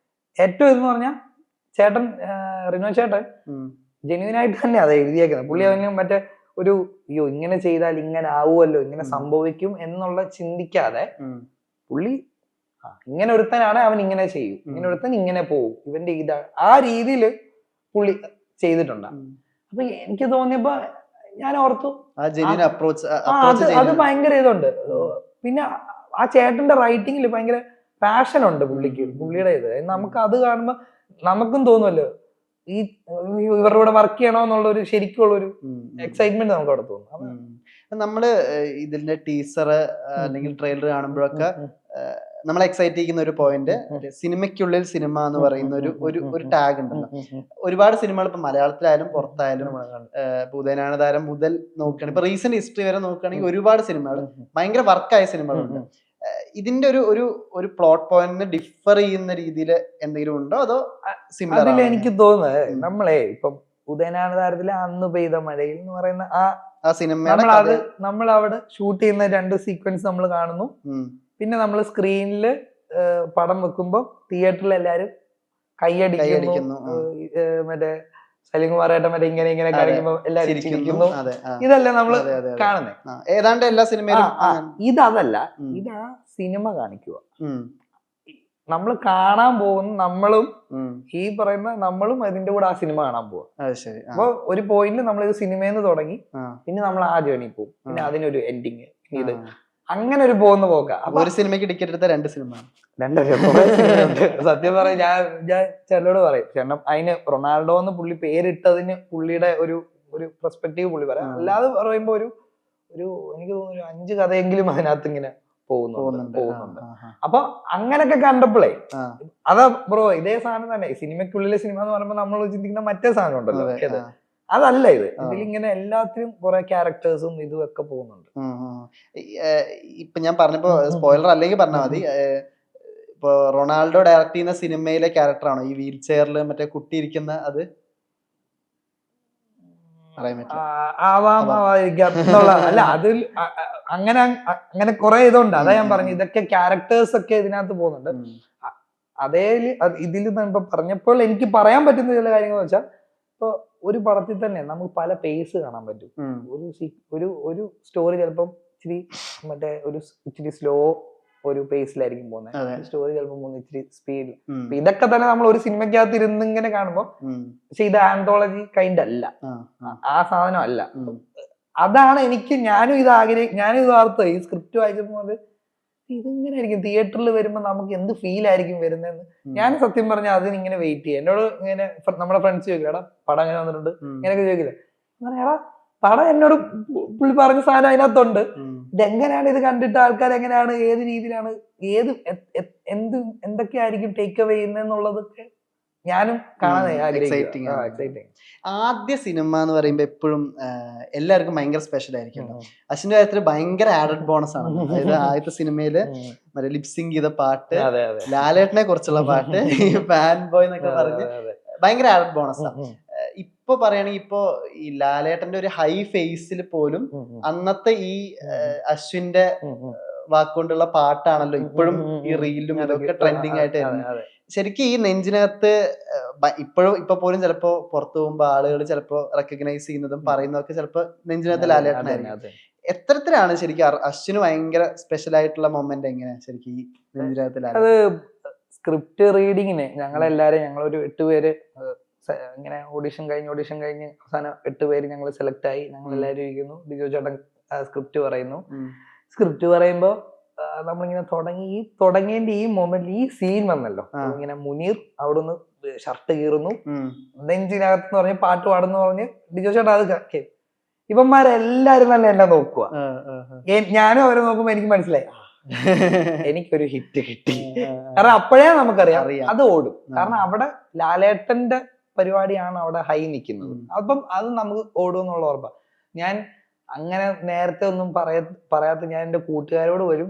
Speaker 1: ഏറ്റവും ഇതെന്ന് പറഞ്ഞാൽ ചേട്ടൻ, റിനോ ചേട്ടൻ ജെന്യൂൻ ആയിട്ട് തന്നെ അത് എഴുതിയേക്കുന്നത്. പുള്ളി അവന് മറ്റേ ഒരു അയ്യോ ഇങ്ങനെ ചെയ്താൽ ഇങ്ങനെ ആവുമല്ലോ, ഇങ്ങനെ സംഭവിക്കും എന്നുള്ള ചിന്തിക്കാതെ പുള്ളി ഇങ്ങനെ ഒരുത്തനാണ്, അവൻ ഇങ്ങനെ ചെയ്യും, ഇങ്ങനെ ഒരുത്തൻ ഇങ്ങനെ പോകും, ഇവന്റെ ഇതാ, ആ രീതിയിൽ പുള്ളി ചെയ്തിട്ടുണ്ട്. അപ്പൊ എനിക്ക് തോന്നിയപ്പോ ഞാൻ ഓർത്തു അത് ഭയങ്കര ഇതുണ്ട്. പിന്നെ ആ ചേട്ടന്റെ റൈറ്റിങ്ങിൽ ഭയങ്കര പാഷൻ ഉണ്ട് പുള്ളിക്ക്, പുള്ളിയുടെ ഇത് നമുക്ക് അത് കാണുമ്പോ നമുക്കും തോന്നുമല്ലോ ഈ ഇവരുടെ കൂടെ വർക്ക് ചെയ്യണോ എന്നുള്ള ഒരു ശരിക്കുള്ള ഒരു എക്സൈറ്റ്മെന്റ് നമുക്ക് അവിടെ തോന്നും.
Speaker 2: നമ്മള് ഇതിന്റെ ടീസർ അല്ലെങ്കിൽ ട്രെയിലർ കാണുമ്പോഴൊക്കെ നമ്മളെ എക്സൈറ്റ് ചെയ്യുന്ന ഒരു പോയിന്റ്, സിനിമയ്ക്കുള്ളിൽ സിനിമ എന്ന് പറയുന്ന ഒരു ടാഗ് ഉണ്ടല്ലോ. ഒരുപാട് സിനിമകൾ ഇപ്പൊ മലയാളത്തിലായാലും പുറത്തായാലും, ഉദയനാണ് താരം മുതൽ നോക്കുകയാണെങ്കിൽ, ഇപ്പൊ റീസെന്റ് ഹിസ്റ്ററി വരെ നോക്കുകയാണെങ്കിൽ ഒരുപാട് സിനിമകൾ ഭയങ്കര വർക്കായ സിനിമകളുണ്ട്. ഇതിന്റെ ഒരു പ്ലോട്ട് പോയിന്റ് ഡിഫർ ചെയ്യുന്ന രീതിയിൽ എന്തെങ്കിലും ഉണ്ടോ, അതോ സിമിലർ?
Speaker 1: അതിൽ എനിക്ക് തോന്നുന്നത് നമ്മളെ ഇപ്പം ഉദയനാണ് താരത്തിലെ അന്ന് പെയ്ത മഴയിൽ എന്ന് പറയുന്ന ആ സിനിമ നമ്മൾ അവിടെ ഷൂട്ട് ചെയ്യുന്ന 2 സീക്വൻസ് നമ്മൾ കാണുന്നു. പിന്നെ നമ്മൾ സ്ക്രീനില് പടം വെക്കുമ്പോ തിയേറ്ററിൽ എല്ലാരും കൈയടിക്കുന്നു, മറ്റേ സലിംകുമാറേട്ടൻ മറ്റേ ഇങ്ങനെ കാണിക്കുമ്പോ എല്ലാരും ചിരിക്കുന്നു. ഇതല്ല നമ്മള് കാണുന്നത്
Speaker 2: ഏതാണ്ട് എല്ലാ സിനിമയിലും.
Speaker 1: ഇതല്ല, ഇതാ സിനിമ കാണിക്കുക. നമ്മൾ കാണാൻ പോകുന്ന നമ്മളും ഈ പറയുന്ന നമ്മളും അതിന്റെ കൂടെ ആ സിനിമ കാണാൻ പോവാ. അപ്പൊ ഒരു പോയിന്റ് നമ്മൾ ഇത് സിനിമയെന്ന് തുടങ്ങി, പിന്നെ നമ്മൾ ആ ജേണി പോകും, പിന്നെ അതിനൊരു എൻഡിങ്, ഇത് അങ്ങനെ ഒരു പോകുന്ന പോക്ക.
Speaker 2: ഒരു സിനിമയ്ക്ക് ടിക്കറ്റ് എടുത്ത 2 സിനിമ.
Speaker 1: സത്യം പറയാം, ഞാൻ ചേട്ടനോട് പറയും, ചേട്ടൻ അതിന് റൊണാൾഡോ എന്ന് പുള്ളി പേരിട്ടതിന് പുള്ളിയുടെ ഒരു പെർസ്പെക്റ്റീവ് പുള്ളി പറയാം. അല്ലാതെ പറയുമ്പോ ഒരു എനിക്ക് തോന്നുന്നു 5 കഥയെങ്കിലും അതിനകത്ത് ഇങ്ങനെ പോകുന്നുണ്ട്. അപ്പൊ അങ്ങനൊക്കെ കണ്ടപ്പോഴേ അതാ ബ്രോ, ഇതേ സാധനം തന്നെ സിനിമയ്ക്കുള്ളിലെ സിനിമ എന്ന് പറയുമ്പോ നമ്മൾ ചിന്തിക്കുന്ന മറ്റേ സാധനം ഉണ്ടല്ലോ, അതല്ല ഇത്. ഇതിലിങ്ങനെ എല്ലാത്തിലും കുറെ ക്യാരക്ടേഴ്സും ഇതും ഒക്കെ പോകുന്നുണ്ട്.
Speaker 2: ഇപ്പൊ ഞാൻ പറഞ്ഞപ്പോ സ്പോയിലർ അല്ലെങ്കിൽ പറഞ്ഞാൽ മതി, ഇപ്പൊ റൊണാൾഡോ ഡയറക്ട് ചെയ്യുന്ന സിനിമയിലെ ക്യാരക്ടറാണോ ഈ വീൽ ചെയറിൽ മറ്റേ കുട്ടി ഇരിക്കുന്ന? അത്
Speaker 1: അല്ല, അതിൽ അങ്ങനെ കുറെ ഇതുണ്ട്. അതാ ഞാൻ പറഞ്ഞു, ഇതൊക്കെ ക്യാരക്ടേഴ്സ് ഒക്കെ ഇതിനകത്ത് പോകുന്നുണ്ട്. അതേ ഇതിൽ ഇപ്പൊ പറഞ്ഞപ്പോൾ എനിക്ക് പറയാൻ പറ്റുന്ന ചില കാര്യങ്ങൾ വെച്ചാൽ, ഇപ്പൊ ഒരു പടത്തിൽ തന്നെ നമുക്ക് പല പേസ് കാണാൻ പറ്റും. ഒരു സ്റ്റോറി ചിലപ്പം ഇച്ചിരി മറ്റേ ഇച്ചിരി സ്ലോ ഒരു പേസിലായിരിക്കും പോകുന്നത്, സ്റ്റോറി ചിലപ്പോൾ പോകുന്നത് ഇച്ചിരി സ്പീഡിൽ. ഇതൊക്കെ തന്നെ നമ്മൾ ഒരു സിനിമയ്ക്കകത്ത് ഇരുന്ന് ഇങ്ങനെ കാണുമ്പോൾ, പക്ഷെ ഇത് ആന്തോളജി കൈൻഡ് അല്ല, ആ സാധനം അല്ല. അതാണ് ഞാനും ഇത് ഓർത്ത് ഈ സ്ക്രിപ്റ്റ് വായിച്ചപ്പോൾ ഇതിങ്ങനെ ആയിരിക്കും തിയേറ്ററിൽ വരുമ്പോൾ നമുക്ക് എന്ത് ഫീൽ ആയിരിക്കും വരുന്നതെന്ന് ഞാൻ സത്യം പറഞ്ഞാൽ അതിനിങ്ങനെ വെയിറ്റ് ചെയ്യും. എന്നോട് ഇങ്ങനെ നമ്മുടെ ഫ്രണ്ട്സ് ചോദിക്കും, എടാ പടം എങ്ങനെ വന്നിട്ടുണ്ട് ഇങ്ങനെയൊക്കെ ചോദിക്കില്ല. എടാ പടം എന്നോട് പുള്ളി പറഞ്ഞ സാധനം അതിനകത്തുണ്ട്, ഇതെങ്ങനെയാണ് ഇത് കണ്ടിട്ട് ആൾക്കാർ എങ്ങനെയാണ് ഏത് രീതിയിലാണ് എന്തൊക്കെയായിരിക്കും ടേക്ക് അവേ ചെയ്യുന്നതെന്നുള്ളതൊക്കെ ഞാനും കാണാൻ ആഗ്രഹിക്കും.
Speaker 2: ആദ്യ സിനിമ എന്ന് പറയുമ്പോ എപ്പോഴും എല്ലാവർക്കും ഭയങ്കര സ്പെഷ്യൽ ആയിരിക്കും. അശ്വിന്റെ കാര്യത്തിൽ ഭയങ്കര ആഡഡ് ബോണസ് ആണ്. അതായത് ആദ്യത്തെ സിനിമയില് മറ്റേ ലിപ്സിങ് ചെയ്ത പാട്ട്, ലാലേട്ടനെ കുറിച്ചുള്ള പാട്ട്, ഫാൻ ബോയ് എന്നൊക്കെ പറഞ്ഞ് ഭയങ്കര ആഡഡ് ബോണസ് ആണ്. ഇപ്പൊ പറയുകയാണെങ്കിൽ ഇപ്പൊ ഈ ലാലേട്ടന്റെ ഒരു ഹൈ ഫേസിൽ പോലും അന്നത്തെ ഈ അശ്വിന്റെ വാക്കുകൊണ്ടുള്ള പാട്ടാണല്ലോ ഇപ്പോഴും ഈ റീലും ഇതൊക്കെ ട്രെൻഡിങ് ആയിട്ട് വരുന്നത്. ശരിക്കും ഈ നെഞ്ചിനകത്ത് ഇപ്പൊ പോലും ചിലപ്പോ പുറത്തു പോകുമ്പോ ആളുകൾ ചിലപ്പോ റെക്കഗ്നൈസ് ചെയ്യുന്നതും പറയുന്നതൊക്കെ ചിലപ്പോ നെഞ്ചിനകത്ത് ലാലേട്ടനായിരിക്കും. എത്തരത്തിലാണ് ശരിക്കും അശ്വിന് ഭയങ്കര സ്പെഷ്യൽ ആയിട്ടുള്ള മൊമെന്റ് എങ്ങനെയാ ശരിക്കും ഈ നെഞ്ചിനകത്ത്?
Speaker 1: അത് സ്ക്രിപ്റ്റ് റീഡിങ്ങിന് ഞങ്ങളെല്ലാരും ഞങ്ങളൊരു 8 പേര് ഇങ്ങനെ ഓഡിഷൻ കഴിഞ്ഞ് അവസാനം 8 പേര് ഞങ്ങൾ സെലക്ട് ആയി. ഞങ്ങൾ എല്ലാവരും ഇരിക്കുന്നു. ബിജു ചേട്ടൻ സ്ക്രിപ്റ്റ് പറയുന്നു. സ്ക്രിപ്റ്റ് പറയുമ്പോ നമ്മളിങ്ങനെ തുടങ്ങേണ്ട ഈ മൊമെന്റിൽ ഈ സീൻ വന്നല്ലോ, ഇങ്ങനെ മുനീർ അവിടുന്ന് ഷർട്ട് കീറുന്നു, നെഞ്ചിനകത്ത് പറഞ്ഞ് പാട്ട് പാടുന്നു പറഞ്ഞ് ബിജു ചേട്ടാ അത് ഇവന്മാരെല്ലാരും തന്നെ എന്നെ നോക്കുക. ഞാനും അവരെ നോക്കുമ്പോ എനിക്ക് മനസ്സിലായി എനിക്കൊരു ഹിറ്റ് കിട്ടി. കാരണം അപ്പോഴേ നമുക്കറിയാം അത് ഓടും. കാരണം അവിടെ ലാലേട്ടന്റെ പരിപാടിയാണ് അവിടെ ഹൈ നിൽക്കുന്നത്. അപ്പം അത് നമുക്ക് ഓടും എന്നുള്ള ഉറപ്പാ. ഞാൻ അങ്ങനെ നേരത്തെ ഒന്നും പറയാത്ത ഞാൻ എന്റെ കൂട്ടുകാരോട് വരും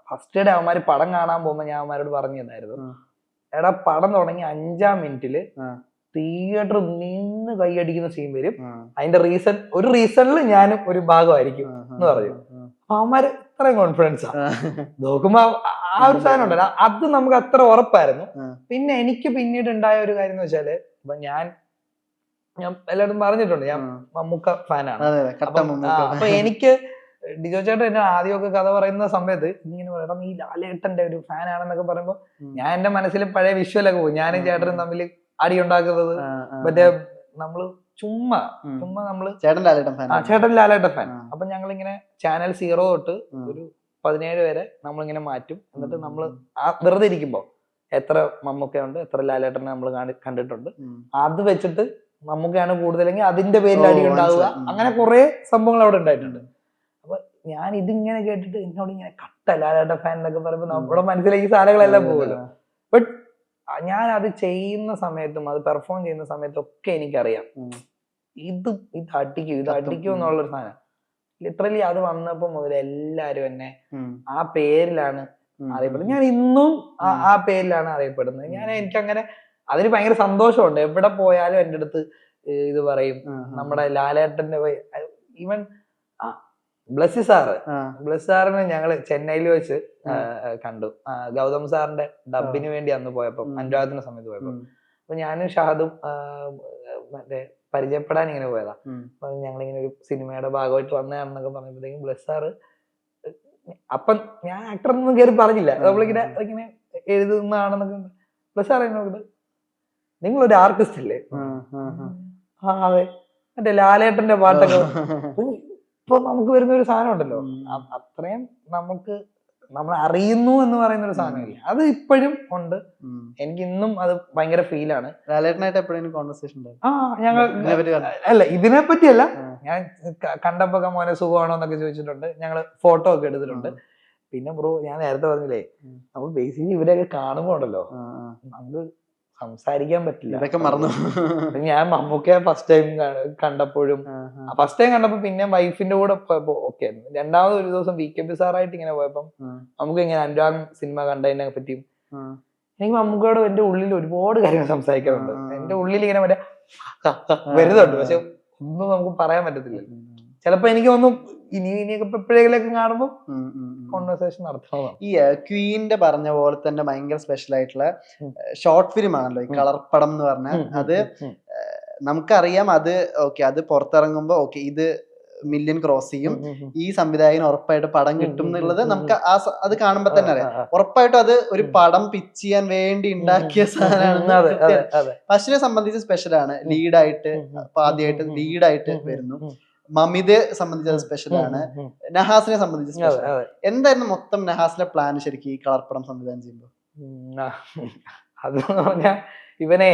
Speaker 1: ഫസ്റ്റ് ഡേ അവന്മാര് പടം കാണാൻ പോകുമ്പോ ഞാൻ അവന്മാരോട് പറഞ്ഞു തന്നായിരുന്നു, എടാ പടം തുടങ്ങി 5-ാം മിനിറ്റില് തിയേറ്റർ നിന്ന് കൈയടിക്കുന്ന സീൻ വരും, അതിന്റെ റീസണിൽ ഞാനും ഒരു ഭാഗമായിരിക്കും എന്ന് പറഞ്ഞു. അവന്മാര് ഇത്രയും കോൺഫിഡൻസാ നോക്കുമ്പോ ആ ഒരു സാധനം ഉണ്ടല്ലോ, അത് നമുക്ക് അത്ര ഉറപ്പായിരുന്നു. പിന്നെ എനിക്ക് പിന്നീട് ഉണ്ടായ ഒരു കാര്യം എന്ന് വെച്ചാല്, ഇപ്പൊ ഞാൻ എല്ലാവരും പറഞ്ഞിട്ടുണ്ട് ഞാൻ മമ്മൂക്ക ഫാനാണ്. അപ്പൊ എനിക്ക് ഡിജോ ചേട്ടൻ എന്നെ ആദ്യമൊക്കെ കഥ പറയുന്ന സമയത്ത് ഇങ്ങനെ പറയണം ഈ ലാലേട്ടന്റെ ഒരു ഫാനാണെന്നൊക്കെ പറയുമ്പോ ഞാൻ എന്റെ മനസ്സിൽ പഴയ വിഷ്വലൊക്കെ പോകും. ഞാനും ചേട്ടനും തമ്മിൽ അടി ഉണ്ടാക്കുന്നത്, മറ്റേ നമ്മള് ചുമ്മാ നമ്മള് ചേട്ടൻ ലാലേട്ടൻ ഫാൻ. അപ്പൊ ഞങ്ങളിങ്ങനെ ചാനൽ 0 തൊട്ട് ഒരു 17 വരെ നമ്മളിങ്ങനെ മാറ്റും. എന്നിട്ട് നമ്മള് വെറുതെ ഇരിക്കുമ്പോ എത്ര മമ്മൂക്കയുണ്ട് എത്ര ലാലേട്ടനെ നമ്മൾ കണ്ടിട്ടുണ്ട്, അത് വെച്ചിട്ട് മമ്മൂക്കയാണ് കൂടുതലെങ്കിൽ അതിന്റെ പേരിൽ അടി ഉണ്ടാവുക. അങ്ങനെ കുറെ സംഭവങ്ങൾ അവിടെ ഉണ്ടായിട്ടുണ്ട്. അപ്പൊ ഞാൻ ഇതിങ്ങനെ കേട്ടിട്ട് എന്നോട് ഇങ്ങനെ കട്ട ലാലേട്ടൻ ഫാൻ എന്നൊക്കെ പറയുമ്പോ നമ്മുടെ മനസ്സിലേക്ക് സാധനങ്ങളെല്ലാം പോകുമല്ലോ. ബട്ട് ഞാൻ അത് ചെയ്യുന്ന സമയത്തും അത് പെർഫോം ചെയ്യുന്ന സമയത്തൊക്കെ എനിക്കറിയാം ഇത് അടിക്കും എന്നുള്ളൊരു സാധനം. ലിറ്ററലി അത് വന്നപ്പോ മുതൽ എല്ലാരും എന്നെ ആ പേരിലാണ് അറിയപ്പെടുന്നത്. ഞാൻ ഇന്നും ആ പേരിലാണ് അറിയപ്പെടുന്നത്. എനിക്കങ്ങനെ അതിന് ഭയങ്കര സന്തോഷമുണ്ട്. എവിടെ പോയാലും എൻ്റെ അടുത്ത് ഇത് പറയും. നമ്മുടെ ലാലേട്ടന്റെ ഈവൻ ബ്ലസ്സി സാറിനെ ഞങ്ങള് ചെന്നൈയിൽ വെച്ച് കണ്ടു. ഗൗതം സാറിന്റെ ഡബിന് വേണ്ടി അന്ന് പോയപ്പോ, അനുരാഗത്തിന്റെ സമയത്ത് പോയപ്പോ, അപ്പൊ ഞാനും ഷാദും മറ്റേ പരിചയപ്പെടാൻ ഇങ്ങനെ പോയതാ. അപ്പൊ ഞങ്ങളിങ്ങനെ ഒരു സിനിമയുടെ ഭാഗമായിട്ട് വന്നതാണെന്നൊക്കെ പറഞ്ഞപ്പോഴത്തേക്കും ബ്ലസ് സാറ്, അപ്പം ഞാൻ ആക്ടറൊന്നും കയറി പറഞ്ഞില്ല, നമ്മളിങ്ങനെ ഇങ്ങനെ എഴുതുന്നതാണെന്നൊക്കെ. ബ്ലസ് സാർ എന്നോട്, നിങ്ങളൊരു ആർട്ടിസ്റ്റ് അല്ലേ? അതെ, മറ്റേ ലാലേട്ടന്റെ പാട്ടൊക്കെ ഇപ്പൊ നമുക്ക് വരുന്ന ഒരു സാധനം ഉണ്ടല്ലോ, അത്രയും നമ്മൾ അറിയുന്നു എന്ന് പറയുന്ന ഒരു സാധനമില്ല, അത് ഇപ്പോഴും ഉണ്ട്. എനിക്ക് ഇന്നും അത് ഭയങ്കര ഫീലാണ്.
Speaker 2: ലാലേട്ടനായിട്ട് എപ്പോഴും കോൺവെർസേഷൻ
Speaker 1: ഞങ്ങൾ അല്ല ഇതിനെ പറ്റിയല്ല, ഞാൻ കണ്ടപ്പോ മോനെ സുഖമാണോ എന്നൊക്കെ ചോദിച്ചിട്ടുണ്ട്, ഞങ്ങള് ഫോട്ടോ ഒക്കെ എടുത്തിട്ടുണ്ട്. പിന്നെ ബ്രോ ഞാൻ നേരത്തെ പറഞ്ഞില്ലേ, നമ്മൾ ബേസിക്കലി ഇവരെയൊക്കെ കാണുമ്പോ ഉണ്ടല്ലോ നമുക്ക് സംസാരിക്കാൻ പറ്റില്ല.
Speaker 2: ഇതൊക്കെ മറന്നു.
Speaker 1: ഞാൻ മമ്മൂക്ക ഫസ്റ്റ് ടൈം കണ്ടപ്പോഴും പിന്നെ വൈഫിന്റെ കൂടെ പോയപ്പോ ഓക്കെ ആയിരുന്നു. രണ്ടാമത് ഒരു ദിവസം VKP സാറായിട്ട് ഇങ്ങനെ പോയപ്പം നമുക്ക് ഇങ്ങനെ അനുരാഗ് സിനിമ കണ്ടതിനെ പറ്റിയും എനിക്ക് മമ്മൂക്കയോട് എന്റെ ഉള്ളിൽ ഒരുപാട് കാര്യങ്ങൾ സംസാരിക്കാറുണ്ട്. എന്റെ ഉള്ളിൽ ഇങ്ങനെ മറ്റേ വരുന്നുണ്ട്, പക്ഷെ ഒന്നും നമുക്ക് പറയാൻ പറ്റത്തില്ല. ചിലപ്പോ എനിക്ക് ഒന്നും ഇനിയൊക്കെ എപ്പോഴെങ്കിലും കാണുമ്പോ കോൺവെർസേഷൻ നടത്തണം.
Speaker 2: ഈ ക്വീന്റെ പറഞ്ഞ പോലെ തന്നെ ഭയങ്കര സ്പെഷ്യൽ ആയിട്ടുള്ള ഷോർട്ട് ഫിലിം ആണല്ലോ ഈ കളർപ്പടം എന്ന് പറഞ്ഞാൽ. അത് നമുക്കറിയാം, അത് ഓക്കെ, അത് പുറത്തിറങ്ങുമ്പോ ഓക്കെ ഇത് മില്യൺ ക്രോസ് ചെയ്യും, ഈ സംവിധായകന് ഉറപ്പായിട്ട് പടം കിട്ടും എന്നുള്ളത് നമുക്ക് അത് കാണുമ്പോ തന്നെ അറിയാം. ഉറപ്പായിട്ടും അത് ഒരു പടം പിച്ച് ചെയ്യാൻ വേണ്ടി ഉണ്ടാക്കിയ സാധനമാണ്. അശ്വിനെ സംബന്ധിച്ച് സ്പെഷ്യലാണ്. ലീഡായിട്ട് ആദ്യമായിട്ട് ലീഡായിട്ട് വരുന്നു. മമിതയെ സംബന്ധിച്ച് സ്പെഷ്യൽ ആണ്, നഹാസിനെ സംബന്ധിച്ച് സ്പെഷ്യൽ. എന്തായിരുന്നു മൊത്തം നഹാസിലെ പ്ലാൻ ശരിക്കും ഈ കളർപ്പടം സംവിധാനം ചെയ്യുമ്പോൾ?
Speaker 1: അത് പറഞ്ഞാൽ ഇവനെ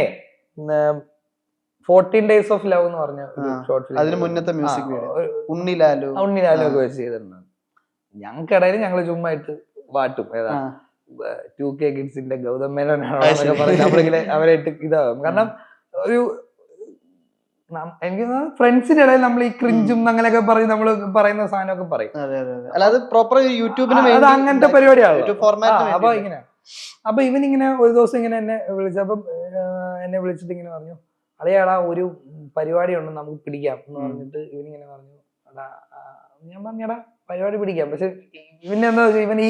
Speaker 1: 14 Days of Love എന്ന് പറഞ്ഞ ഷോർട്ട് ഫിലിം,
Speaker 2: അതിന് മുന്നത്തെ മ്യൂസിക് വീഡിയോ ഉണ്ണിലാലു
Speaker 1: ഒക്കെ വെച്ച് ചെയ്തിട്ടുണ്ട്. ഞങ്ങൾക്കിടയിൽ ഞങ്ങള് ചുമ്മാ ഇട്ട് വാട്ടും, ഏതാ 2K കിഡ്സിന്റെ ഗൗതം മേനോനാണോ പറഞ്ഞ് നമ്മളിങ്ങനെ അവരെ ഇട്ട് ഇതാകും. കാരണം ഒരു എനിക്ക് ഫ്രണ്ട്സിന്റെ ഇടയിൽ നമ്മൾ ഈ ക്രിഞ്ചും അങ്ങനെയൊക്കെ പറഞ്ഞ് നമ്മള് പറയുന്ന സാധനമൊക്കെ പറയും.
Speaker 2: അല്ലാതെ പ്രോപ്പർ യൂട്യൂബിന്
Speaker 1: അത് അങ്ങനത്തെ പരിപാടിയാണ്. അപ്പൊ ഇങ്ങനെ അപ്പൊ ഇവനിങ്ങനെ ഒരു ദിവസം ഇങ്ങനെ എന്നെ വിളിച്ചപ്പം എന്നെ വിളിച്ചിട്ട് ഇങ്ങനെ പറഞ്ഞു, അളിയാടാ ഒരു പരിപാടി ഉണ്ട് നമുക്ക് പിടിക്കാം എന്ന് പറഞ്ഞിട്ട് ഇവനിങ്ങനെ പറഞ്ഞു. ഞാൻ പറഞ്ഞടാ പരിപാടി പിടിക്കാം, പക്ഷെ ഇവന്റെ എന്താ വെച്ചാൽ ഇവൻ ഈ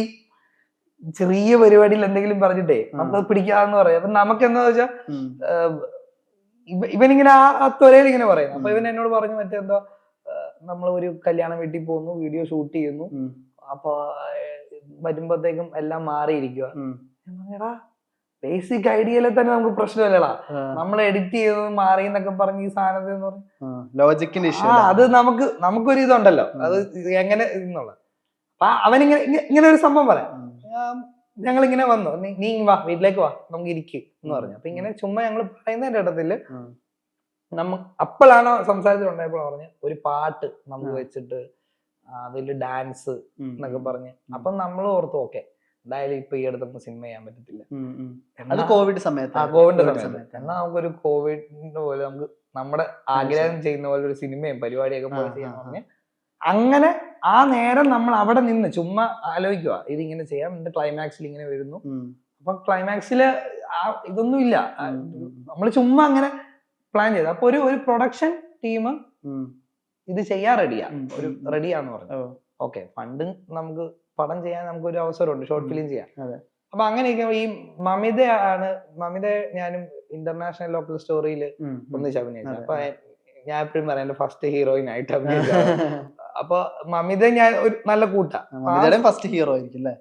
Speaker 1: ചെറിയ പരിപാടിയിൽ എന്തെങ്കിലും പറഞ്ഞിട്ടേ നമുക്ക് പിടിക്കാന്ന് പറയാം. അപ്പൊ നമുക്ക് എന്താ വെച്ചാ ഇവനിങ്ങനെ ആ ത്വരയിൽ ഇങ്ങനെ പറയും. അപ്പൊ ഇവൻ എന്നോട് പറഞ്ഞു മറ്റെന്താ നമ്മൾ ഒരു കല്യാണ വീട്ടിൽ പോകുന്നു, വീഡിയോ ഷൂട്ട് ചെയ്യുന്നു, അപ്പൊ വരുമ്പോഴത്തേക്കും എല്ലാം മാറിയിരിക്കുക. എടാ ബേസിക് ഐഡിയയിലെ തന്നെ നമുക്ക് പ്രശ്നമില്ലടാ, നമ്മൾ എഡിറ്റ് ചെയ്തത് മാറി എന്നൊക്കെ പറഞ്ഞ് ഈ സാധനത്തിൽ
Speaker 2: ലോജിക്കിന്റെ
Speaker 1: അത് നമുക്കൊരു ഇതുണ്ടല്ലോ, അത് എങ്ങനെ എന്നുള്ള. അപ്പൊ അവനിങ്ങനെ ഇങ്ങനെ ഒരു സംഭവം പറയാം. ഞങ്ങൾ ഇങ്ങനെ വന്നു, നീ വാ വീട്ടിലേക്ക് വാ നമുക്ക് ഇരിക്കും എന്ന് പറഞ്ഞു. അപ്പൊ ഇങ്ങനെ ചുമ്മാ ഞങ്ങൾ പറയുന്നതിന്റെ ഇടത്തില് അപ്പോഴാണ് സംസാരത്തിലുണ്ടായപ്പോൾ പറഞ്ഞ് ഒരു പാട്ട് നമുക്ക് വെച്ചിട്ട് അതില് ഡാൻസ് എന്നൊക്കെ പറഞ്ഞ്. അപ്പൊ നമ്മൾ ഓർത്തു ഓക്കെ എന്തായാലും ഇപ്പൊ ഈ അടുത്തൊന്നും സിനിമ ചെയ്യാൻ പറ്റത്തില്ല,
Speaker 2: കോവിഡ് സമയത്ത്
Speaker 1: എന്നാ നമുക്കൊരു കോവിഡിന്റെ പോലെ നമുക്ക് നമ്മുടെ ആഗ്രഹം ചെയ്യുന്ന പോലെ ഒരു സിനിമയും പരിപാടിയൊക്കെ പോലെ ചെയ്യാന്ന് പറഞ്ഞ് അങ്ങനെ ആ നേരം നമ്മൾ അവിടെ നിന്ന് ചുമ്മാ ആലോചിക്കുക ഇതിങ്ങനെ ചെയ്യാം, എന്നിട്ട് ക്ലൈമാക്സിൽ ഇങ്ങനെ വരുന്നു. അപ്പൊ ക്ലൈമാക്സില് ഇതൊന്നും ഇല്ല, നമ്മൾ ചുമ്മാ അങ്ങനെ പ്ലാൻ ചെയ്തു. അപ്പൊ ഒരു പ്രൊഡക്ഷൻ ടീം ഇത് ചെയ്യാൻ റെഡിയാന്ന് പറഞ്ഞു. ഓക്കെ ഫണ്ട് നമുക്ക് പടം ചെയ്യാൻ നമുക്കൊരു അവസരമുണ്ട്, ഷോർട്ട് ഫിലിം ചെയ്യാൻ. അപ്പൊ അങ്ങനെയൊക്കെ ഈ മമിത ഞാനും ഇന്റർനാഷണൽ ലോക്കൽ സ്റ്റോറിയിൽ ഒന്നിച്ച് അഭിനയിച്ചു. അപ്പൊ ഞാൻ എപ്പോഴും പറയാം എന്റെ ഫസ്റ്റ് ഹീറോയിൻ ആയിട്ട് അഭിനയിച്ച. അപ്പൊ മമിത ഞാൻ ഒരു നല്ല കൂട്ടാ,
Speaker 2: ഫസ്റ്റ് ഹീറോ ആയിരിക്കും അല്ലേ?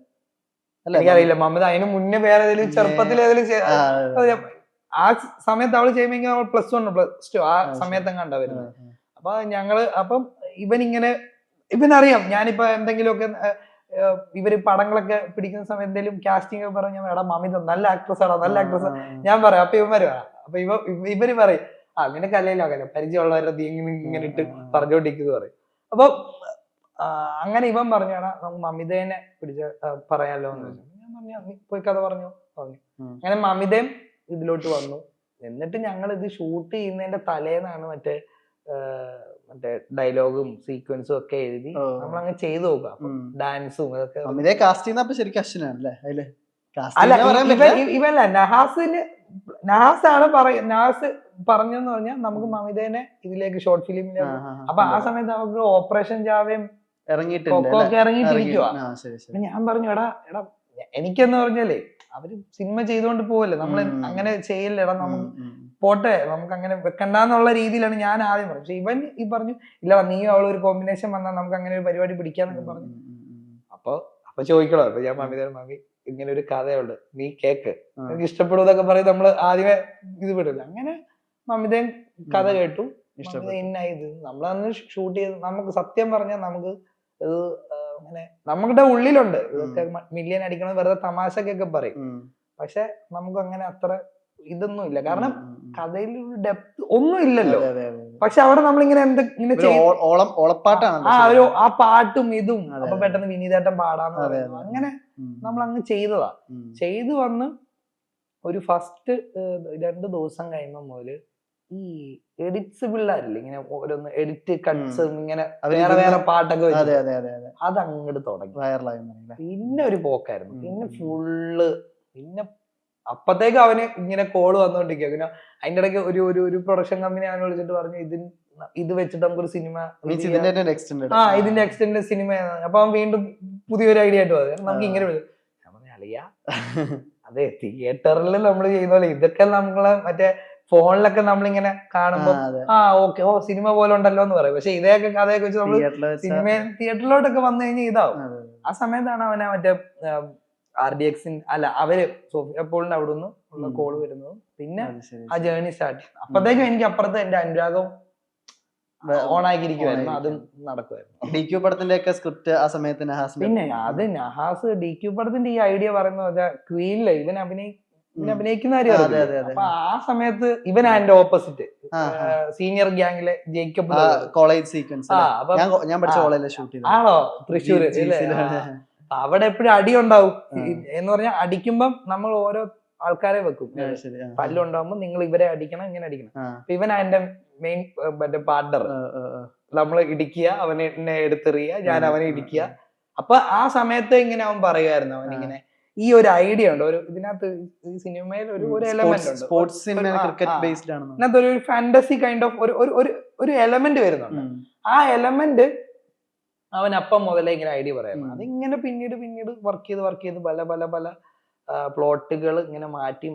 Speaker 1: എനിക്കറിയില്ല മമിത അതിന് മുന്നേ വേറെ ഏതെങ്കിലും ചെറുപ്പത്തിൽ ഏതെങ്കിലും ആ സമയത്ത് അവള് ചെയ്യുമ്പോ നമ്മൾ +1 +2 ആ സമയത്ത് കണ്ടാ വരുന്നത്. അപ്പൊ ഞങ്ങള് അപ്പം ഇവനറിയാം ഞാനിപ്പോ എന്തെങ്കിലുമൊക്കെ ഇവര് പടങ്ങളൊക്കെ പിടിക്കുന്ന സമയത്ത് എന്തെങ്കിലും കാസ്റ്റിംഗ് ഒക്കെ പറഞ്ഞാൽ എടാ മമിത നല്ല ആക്ട്രസ് ആടാ നല്ല ആക്ട്രസ് ഞാൻ പറയാം. അപ്പൊ ഇവന്മാര് അപ്പൊ ഇവര് പറയും അങ്ങനെ കലയിലാകല്ലോ പരിചയമുള്ളവരുടെ ഇങ്ങനെ ഇട്ട് പറഞ്ഞോണ്ടിരിക്കുന്നു പറയും. അപ്പൊ അങ്ങനെ ഇവൻ പറഞ്ഞാടാ നമുക്ക് മമിതേനെ പറയാലോ എന്ന് വെച്ചു. ഞാൻ പറഞ്ഞു പോയി കഥ പറഞ്ഞു. അങ്ങനെ മമിതയും ഇതിലോട്ട് വന്നു. എന്നിട്ട് ഞങ്ങൾ ഇത് ഷൂട്ട് ചെയ്യുന്നതിന്റെ തലേന്നാണ് മറ്റേ ഡയലോഗും സീക്വൻസും ഒക്കെ എഴുതി നമ്മൾ അങ്ങ് ചെയ്തു നോക്കാം. ഡാൻസും ഇതൊക്കെ ഇവല്ല നഹാസ് പറഞ്ഞെന്ന് പറഞ്ഞാൽ നമുക്ക് മമിതേനെ ഇതിലേക്ക് ഷോർട്ട് ഫിലിമിലേക്ക്. അപ്പൊ ആ സമയത്ത് നമുക്ക് ഓപ്പറേഷൻ ജാവയും ഇറങ്ങിയിട്ടിരിക്കുവാ. ഞാൻ പറഞ്ഞു എടാ എനിക്കെന്ന് പറഞ്ഞാലേ അവര് സിനിമ ചെയ്തുകൊണ്ട് പോവല്ലേ, നമ്മൾ അങ്ങനെ ചെയ്യില്ലടാ, നമുക്ക് പോട്ടെ നമുക്ക് അങ്ങനെ വെക്കണ്ടെന്നുള്ള രീതിയിലാണ് ഞാൻ ആദ്യം പറഞ്ഞത്. പക്ഷെ ഇവൻ പറഞ്ഞു ഇല്ല നീയും അവള് ഒരു കോമ്പിനേഷൻ വന്നാൽ നമുക്ക് അങ്ങനെ ഒരു പരിപാടി പിടിക്കാന്നൊക്കെ പറഞ്ഞു. അപ്പൊ ചോദിക്കണോ? അപ്പൊ ഞാൻ മമ്മി ഇങ്ങനെ ഒരു കഥയുണ്ട് നീ കേക്ക് എനിക്ക് ഇഷ്ടപ്പെടുന്നതൊക്കെ പറയും. നമ്മള് ആദ്യമേ ഇത് വിടില്ല. അങ്ങനെ മമിതയും കഥ കേട്ടു, ഇന്നായത് നമ്മളന്ന് ഷൂട്ട് ചെയ്ത്. നമുക്ക് സത്യം പറഞ്ഞാൽ നമുക്ക് ഇത് അങ്ങനെ നമ്മുടെ ഉള്ളിലുണ്ട് ഇതൊക്കെ മില്യൺ അടിക്കണം വെറുതെ തമാശക്കൊക്കെ പറയും. പക്ഷെ നമുക്ക് അങ്ങനെ അത്ര ഇതൊന്നും ഇല്ല, കാരണം കഥയിൽ ഒരു ഡെപ്ത് ഒന്നും ഇല്ലല്ലോ. പക്ഷെ അവിടെ നമ്മളിങ്ങനെ ആ പാട്ടും ഇതും അപ്പൊ പെട്ടെന്ന് വിനീതേട്ടൻ പാടാന്ന് പറയുന്നു. അങ്ങനെ നമ്മൾ അങ്ങ് ചെയ്തതാ. ചെയ്തു വന്ന് ഒരു ഫസ്റ്റ് 2 ദിവസം കഴിയുമ്പോ മുതല് ഈ എഡിറ്റ്സ് പിള്ളേരില്ലേ ഇങ്ങനെ ഓരോന്ന് എഡിറ്റ് കട്ട്സ് ഇങ്ങനെ വേറെ വേറെ പാട്ടൊക്കെ വെച്ച് അത് അങ്ങോട്ട് തുടങ്ങി വൈറലായി. പിന്നെ ഒരു പോക്കായിരുന്നു. പിന്നെ ഫുള്ള് പിന്നെ അപ്പത്തേക്ക് അവന് ഇങ്ങനെ കോള് വന്നോണ്ടിരിക്കുക. പിന്നെ അതിന്റെ ഇടയ്ക്ക് ഒരു പ്രൊഡക്ഷൻ കമ്പനി അവനെ വിളിച്ചിട്ട് പറഞ്ഞു ഇത് വെച്ചിട്ട് നമുക്കൊരു സിനിമ ഇതിന്റെ എക്സ്റ്റൻഡ് സിനിമ. അപ്പൊ അവൻ വീണ്ടും പുതിയൊരു ഐഡിയ ആയിട്ട് പറഞ്ഞു നമുക്ക് ഇങ്ങനെ ഞാൻ പറഞ്ഞു അളിയാ അതെ തിയേറ്ററിൽ നമ്മൾ ചെയ്യുന്ന പോലെ ഇതൊക്കെ നമ്മളെ മറ്റേ ഫോണിലൊക്കെ നമ്മളിങ്ങനെ കാണുമ്പോ ഓക്കെ സിനിമ പോലെ ഉണ്ടല്ലോ എന്ന് പറയും. പക്ഷെ ഇതൊക്കെ കഥയൊക്കെ വെച്ച് നമ്മള് സിനിമ തിയേറ്ററിലോട്ടൊക്കെ വന്നു കഴിഞ്ഞാൽ ഇതാവും. ആ സമയത്താണ് അവനെ മറ്റേ RDX അല്ല അവര് സോഫിയ പോളിന്റെ അവിടെ നിന്ന് ഉള്ള കോള് വരുന്നതും പിന്നെ ആ ജേർണി സ്റ്റാർട്ട് ചെയ്യുന്നത്. അപ്പത്തേക്കും എനിക്ക് അപ്പുറത്ത് എന്റെ അനുരാഗവും ഓണാക്കിയിരിക്കുമായിരുന്നു, അതും നടക്കുമായിരുന്നു.
Speaker 2: DQ പടത്തിന്റെ ഒക്കെ സ്ക്രിപ്റ്റ് ആ സമയത്ത് നഹാസ്.
Speaker 1: പിന്നെ അത് നഹാസ് DQ പടത്തിന്റെ ഈ ഐഡിയ പറയുന്നത് ക്വീനിലെ ഇവൻ അഭിനയിക്കുന്ന കാര്യം. അപ്പൊ ആ സമയത്ത് ഇവൻ അതിന്റെ ഓപ്പോസിറ്റ് സീനിയർ ഗ്യാങ്ങിലെ ജേക്കബ്
Speaker 2: കോളേജ് സീക്വൻസ്. ഞാൻ പഠിച്ച കോളേജിലെ ഷൂട്ട് ചെയ്തു.
Speaker 1: ആണോ? തൃശ്ശൂര്. അവിടെ എപ്പോഴും അടി ഉണ്ടാവും എന്ന് പറഞ്ഞാൽ അടിക്കുമ്പം നമ്മൾ ഓരോ ആൾക്കാരെ വെക്കും. തല്ലുണ്ടാവുമ്പോ നിങ്ങൾ ഇവരെ അടിക്കണം, ഇങ്ങനെ അടിക്കണം. അപ്പൊ ഇവൻ അതിന്റെ മെയിൻ മറ്റേ പാർട്ണർ. നമ്മള് ഇടിക്കുക, അവനെ എന്നെ എടുത്തെറിയുക, ഞാൻ അവനെ ഇടിക്കുക. അപ്പൊ ആ സമയത്ത് ഇങ്ങനെ അവൻ പറയുമായിരുന്നു, അവനിങ്ങനെ ഈ ഒരു ഐഡിയ ഉണ്ട് ഒരു ഇതിനകത്ത്, ഈ സിനിമയിൽ ഒരു എലമെന്റ് ഉണ്ട്, ഇതിനകത്ത് ഒരു ഫാന്റസി കൈൻഡ് ഓഫ് ഒരു എലമെന്റ് വരുന്നുണ്ട്. ആ എലമെന്റ് അവൻ അപ്പം മുതലേ ഇങ്ങനെ ഐഡിയ പറയായിരുന്നു. അതിങ്ങനെ പിന്നീട് വർക്ക് ചെയ്ത് പല പല പല പ്ലോട്ടുകൾ ഇങ്ങനെ മാറ്റി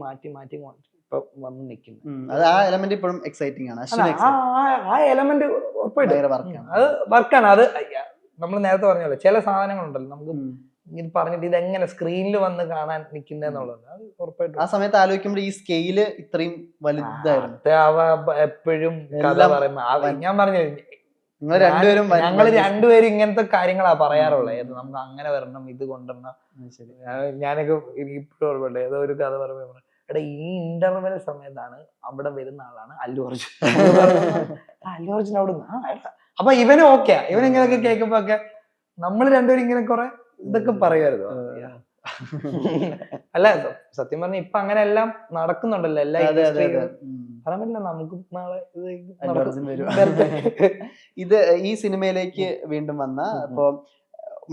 Speaker 1: ഇപ്പൊ വന്ന് നിൽക്കുന്നു.
Speaker 2: ആ എലമെന്റ് ഇപ്പോഴും എക്സൈറ്റിംഗ് ആണ്.
Speaker 1: ആ എലമെന്റ് ഉറപ്പായിട്ടും അത് വർക്കാണ്. അത് നമ്മൾ നേരത്തെ പറഞ്ഞല്ലോ, ചില സാധനങ്ങളുണ്ടല്ലോ നമുക്ക് ഇത് പറഞ്ഞിട്ട് ഇതെങ്ങനെ സ്ക്രീനിൽ വന്ന് കാണാൻ നിൽക്കുന്നുള്ളത്, അത് ഉറപ്പായിട്ടും
Speaker 2: ആ സമയത്ത് ആലോചിക്കുമ്പോൾ ഈ സ്കെയില് ഇത്രയും വലുതായിരുന്നു.
Speaker 1: എപ്പോഴും കഥ പറയുമ്പോ ഞാൻ പറഞ്ഞു,
Speaker 2: ഞങ്ങള്
Speaker 1: രണ്ടുപേരും ഇങ്ങനത്തെ കാര്യങ്ങളാ പറയാറുള്ളത്. നമുക്ക് അങ്ങനെ വരണം, ഇത് കൊണ്ടുവരണം. ഞാനൊക്കെ ഇപ്പോഴും ഓർമ്മയുണ്ട്, ഏതോ ഒരു കഥ പറയുമ്പോ, എടാ ഈ ഇന്റർവെൽ സമയത്താണ് അവിടെ വരുന്ന ആളാണ് അല്ലു അർജുൻ. അല്ലു അർജുൻ അവിടെ അപ്പൊ ഇവന് ഓക്കെ, ഇവനിങ്ങനെയൊക്കെ കേൾക്കുമ്പോ ഒക്കെ നമ്മൾ രണ്ടുപേരും ഇങ്ങനെ കുറെ ഇതൊക്കെ പറയുമായിരുന്നു. അല്ല സത്യം പറഞ്ഞ ഇപ്പൊ അങ്ങനെ എല്ലാം നടക്കുന്നുണ്ടല്ലോ എല്ലാ ഇൻഡസ്ട്രിയിലും. പറയാൻ പറ്റില്ല, നമുക്ക് നാളെ
Speaker 2: ഇത് ഈ സിനിമയിലേക്ക് വീണ്ടും വന്ന ഇപ്പൊ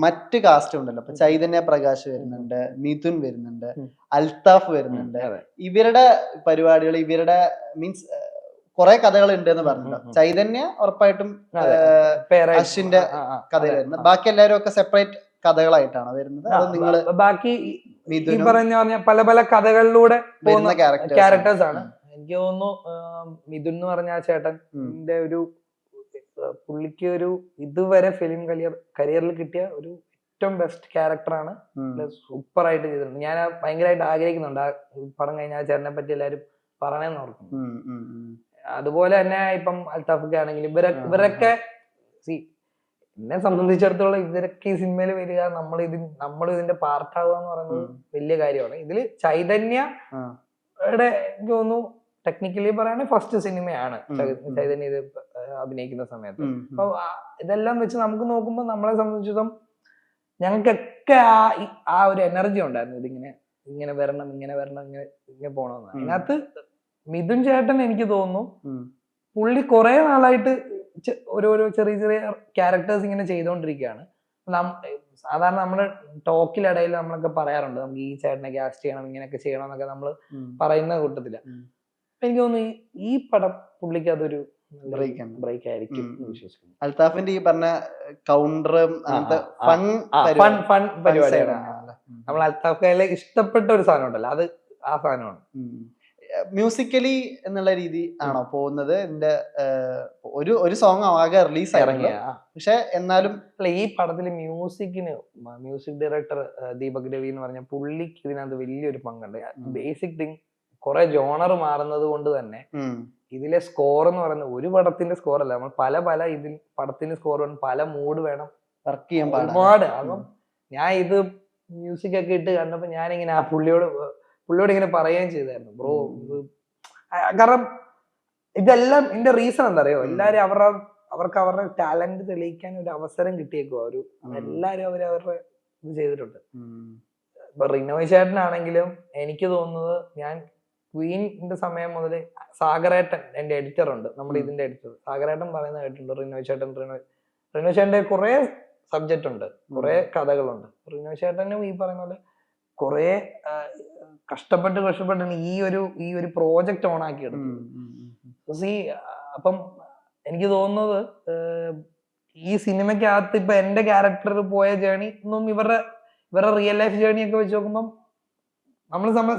Speaker 2: മറ്റ് കാസ്റ്റ് ഉണ്ടല്ലോ. ഇപ്പൊ ചൈതന്യ പ്രകാശ് വരുന്നുണ്ട്, മിഥുൻ വരുന്നുണ്ട്, അൽത്താഫ് വരുന്നുണ്ട്. ഇവരുടെ പരിപാടികൾ, ഇവരുടെ മീൻസ് കുറെ കഥകൾ ഉണ്ട് എന്ന് പറഞ്ഞല്ലോ. ചൈതന്യ ഉറപ്പായിട്ടും അശ്വിന്റെ കഥ വരുന്നത്, ബാക്കി എല്ലാവരും ഒക്കെ സെപ്പറേറ്റ് കഥകളായിട്ടാണ് വരുന്നത്. അത് നിങ്ങള്
Speaker 1: ബാക്കി ഈ പറഞ്ഞ പല പല കഥകളിലൂടെ പോകുന്ന ക്യാരക്ടേഴ്സ് ആണ്. എനിക്ക് തോന്നുന്നു മിഥുൻ എന്ന് പറഞ്ഞ ആ ചേട്ടന്റെ ഒരു പുള്ളിക്ക് ഒരു ഇതുവരെ ഫിലിം കരിയറിൽ കിട്ടിയ ഒരു ഏറ്റവും ബെസ്റ്റ് ക്യാരക്ടറാണ്. സൂപ്പർ ആയിട്ട് ചെയ്തിട്ടുണ്ട്. ഞാൻ ഭയങ്കരമായിട്ട് ആഗ്രഹിക്കുന്നുണ്ട് ആ പടം കഴിഞ്ഞാൽ ആ ചേട്ടനെ പറ്റി എല്ലാവരും പറയണമെന്ന് ഓർക്കുന്നു. അതുപോലെ തന്നെ ഇപ്പം അൽത്താഫൊക്കെ ആണെങ്കിലും ഇവരൊക്കെ എന്നെ സംബന്ധിച്ചിടത്തോളം ഇവരൊക്കെ ഈ സിനിമയിൽ വരിക, നമ്മൾ ഇതിന്റെ പാർട്ടാവുക എന്ന് പറയുന്നത് വലിയ കാര്യമാണ്. ഇതില് ചൈതന്യയുടെ എനിക്ക് തോന്നുന്നു ടെക്നിക്കലി പറയുകയാണെങ്കിൽ ഫസ്റ്റ് സിനിമയാണ് ചൈതന്യ ഇത് അഭിനയിക്കുന്ന സമയത്ത്. അപ്പൊ ഇതെല്ലാം വെച്ച് നമുക്ക് നോക്കുമ്പോൾ നമ്മളെ സംബന്ധിച്ചിടത്തോളം ഞങ്ങൾക്കൊക്കെ ആ ഒരു എനർജി ഉണ്ടായിരുന്നു, ഇങ്ങനെ വരണം ഇങ്ങനെ പോകണമെന്ന്. അതിനകത്ത് മിഥുൻ ചേട്ടൻ എനിക്ക് തോന്നുന്നു പുള്ളി കുറെ നാളായിട്ട് ഓരോരോ ചെറിയ ക്യാരക്ടേഴ്സ് ഇങ്ങനെ ചെയ്തുകൊണ്ടിരിക്കുകയാണ്. സാധാരണ നമ്മുടെ ടോക്കിലിടയിൽ നമ്മളൊക്കെ പറയാറുണ്ട്, നമുക്ക് ഈ ചേട്ടനെ കാസ്റ്റ് ചെയ്യണം, ഇങ്ങനെയൊക്കെ ചെയ്യണം എന്നൊക്കെ നമ്മൾ പറയുന്ന കൂട്ടത്തില്ല. എനിക്ക് തോന്നുന്നു ഈ പടം പുള്ളിക്ക് അതൊരു ബ്രേക്ക് ആയിരിക്കും വിശ്വസിക്കുന്നു.
Speaker 2: അൽത്താഫിന്റെ ഈ പറഞ്ഞ കൗണ്ടറും
Speaker 1: ഫൺ പരിപാടിയാണ്. നമ്മൾ അൽത്താഫിലെ ഇഷ്ടപ്പെട്ട ഒരു സാധനം ഉണ്ടല്ലോ, അത് ആ സാധനമാണ്.
Speaker 2: മ്യൂസിക്കലി എന്നുള്ള രീതി ആണോ പോകുന്നത്? ഇതിന്റെ ഒരു സോങ് ആകെ റിലീസ് ആയിറങ്ങിയ, പക്ഷെ എന്നാലും
Speaker 1: അല്ല ഈ പടത്തില് മ്യൂസിക് ഡയറക്ടർ ദീപക് രവി എന്ന് പറഞ്ഞ പുള്ളിക്ക് ഇതിനകത്ത് വലിയൊരു പങ്കുണ്ട്. ബേസിക് തിങ് കുറെ ജോണർ മാറുന്നത് കൊണ്ട് തന്നെ ഇതിലെ സ്കോർ എന്ന് പറയുന്നത് ഒരു പടത്തിന്റെ സ്കോർ അല്ല, നമ്മൾ പല ഇതിൽ പടത്തിന്റെ സ്കോർ വേണം, പല മൂഡ് വേണം,
Speaker 2: വർക്ക് ചെയ്യാൻ
Speaker 1: ഒരുപാട്. അപ്പം ഞാൻ ഇത് മ്യൂസിക് ഒക്കെ ഇട്ട് കണ്ടപ്പോ ഞാനിങ്ങനെ ആ പുള്ളിയോട് ഇങ്ങനെ പറയുകയും ചെയ്തായിരുന്നു, ബ്രോ കാരണം ഇതെല്ലാം ഇതിന്റെ റീസൺ എന്താ അറിയോ, എല്ലാരും അവർക്ക് അവരുടെ ടാലന്റ് തെളിയിക്കാൻ ഒരു അവസരം കിട്ടിയേക്കോ. എല്ലാരും അവരവരുടെ ഇത് ചെയ്തിട്ടുണ്ട്. ഇപ്പൊ റിനോയ് ചേട്ടനാണെങ്കിലും എനിക്ക് തോന്നുന്നത്, ഞാൻ ക്വീനിന്റെ സമയം മുതൽ സാഗറേട്ടൻ എന്റെ എഡിറ്റർ ഉണ്ട്, നമ്മുടെ ഇതിന്റെ എഡിറ്റർ സാഗറേട്ടൻ പറയുന്നത് കേട്ടിട്ടുണ്ട്, റിനോയ് ചേട്ടന്റെ കുറെ സബ്ജക്റ്റ് ഉണ്ട്, കുറെ കഥകളുണ്ട്. റിനോയ് ചേട്ടനും ഈ പറയുന്ന പോലെ കുറെ കഷ്ടപ്പെട്ടാണ് ഈ ഒരു പ്രോജക്റ്റ് ഓൺ ആക്കി എടുത്തത്. അപ്പം എനിക്ക് തോന്നുന്നത് ഈ സിനിമയ്ക്കകത്ത് ഇപ്പൊ എന്റെ ക്യാരക്ടർ പോയ ജേണി ഒന്നും ഇവരുടെ റിയൽ ലൈഫ് ജേണി ഒക്കെ വെച്ച് നോക്കുമ്പോൾ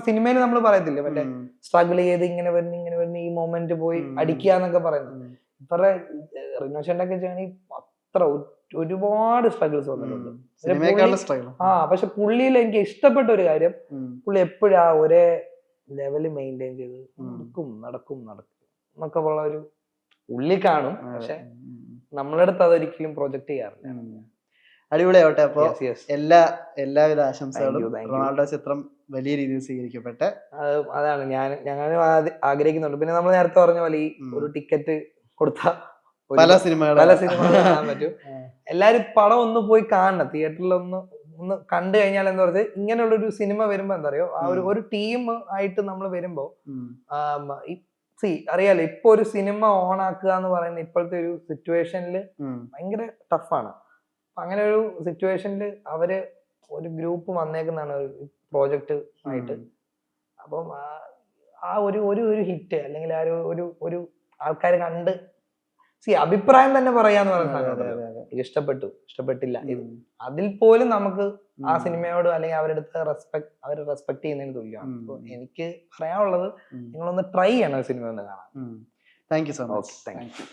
Speaker 1: സിനിമയിൽ നമ്മൾ പറയത്തില്ലേ മറ്റേ സ്ട്രഗിൾ ചെയ്ത് ഇങ്ങനെ വരുന്ന ഈ മൊമെന്റ് പോയി അടിക്കുക എന്നൊക്കെ പറയുന്നത്. ഇവരുടെ റിനോഷന്റെ ഒക്കെ ജേണി അത്ര ഒരുപാട് സ്ട്രഗിൾസ് വന്നിട്ടുണ്ട്. പക്ഷെ പുള്ളിയിൽ എനിക്ക് ഇഷ്ടപ്പെട്ട ഒരു കാര്യം, പുള്ളി എപ്പോഴും ആ ഒരേ ലെവല് മെയിൻറ്റെയിൻ ചെയ്ത് നടക്കും എന്നൊക്കെ ഉള്ള ഒരു ഉള്ളിൽ കാണും, പക്ഷെ നമ്മളെ അടുത്ത് അതൊരിക്കലും പ്രൊജക്ട് ചെയ്യാറില്ല.
Speaker 2: അടിപൊളിയാവട്ടെ. അപ്പൊ
Speaker 1: Yes, yes.
Speaker 2: എല്ലാവിധ ആശംസകളും.
Speaker 1: Thank you.
Speaker 2: റൊണാൾഡോ ചിത്രം വലിയ രീതിയിൽ സ്വീകരിക്കട്ടെ.
Speaker 1: അതാണ് ഞങ്ങൾ ആഗ്രഹിക്കുന്നുണ്ട്. പിന്നെ നമ്മൾ നേരത്തെ പറഞ്ഞ പോലെ ഈ ഒരു ടിക്കറ്റ് കൊടുത്താൽ
Speaker 2: പല സിനിമകളും
Speaker 1: കാണാൻ പറ്റും. എല്ലാരും പടം ഒന്ന് പോയി കാണണം, തിയേറ്ററിൽ ഒന്ന് കണ്ടു കഴിഞ്ഞാൽ എന്താ പറയുക, ഇങ്ങനെയുള്ളൊരു സിനിമ വരുമ്പോ എന്താ പറയുക, ആ ഒരു ടീം ആയിട്ട് നമ്മൾ വരുമ്പോ അറിയാലോ, ഇപ്പൊ ഒരു സിനിമ ഓൺ ആക്കുക എന്ന് പറയുന്നത് ഇപ്പോഴത്തെ ഒരു സിറ്റുവേഷനിൽ ഭയങ്കര ടഫാണ്. അങ്ങനെ ഒരു സിറ്റുവേഷനിൽ അവര് ഒരു ഗ്രൂപ്പ് വന്നേക്കുന്നതാണ് ഒരു പ്രോജക്റ്റ് ആയിട്ട്. അപ്പം ആ ഒരു ഹിറ്റ് അല്ലെങ്കിൽ ആ ഒരു ആൾക്കാർ കണ്ട് അഭിപ്രായം തന്നെ പറയാന്ന് പറയുന്നത് ഇഷ്ടപ്പെട്ടില്ല, അതിൽ പോലും നമുക്ക് ആ സിനിമയോട് അല്ലെങ്കിൽ അവരെ റെസ്പെക്ട് ചെയ്യുന്നതിന് തുല്യമാണ്. അപ്പൊ എനിക്ക് പറയാനുള്ളത്, നിങ്ങളൊന്ന് ട്രൈ ചെയ്യണം സിനിമ ഒന്ന് കാണാൻ.
Speaker 2: Thank you so much.
Speaker 1: Thank you.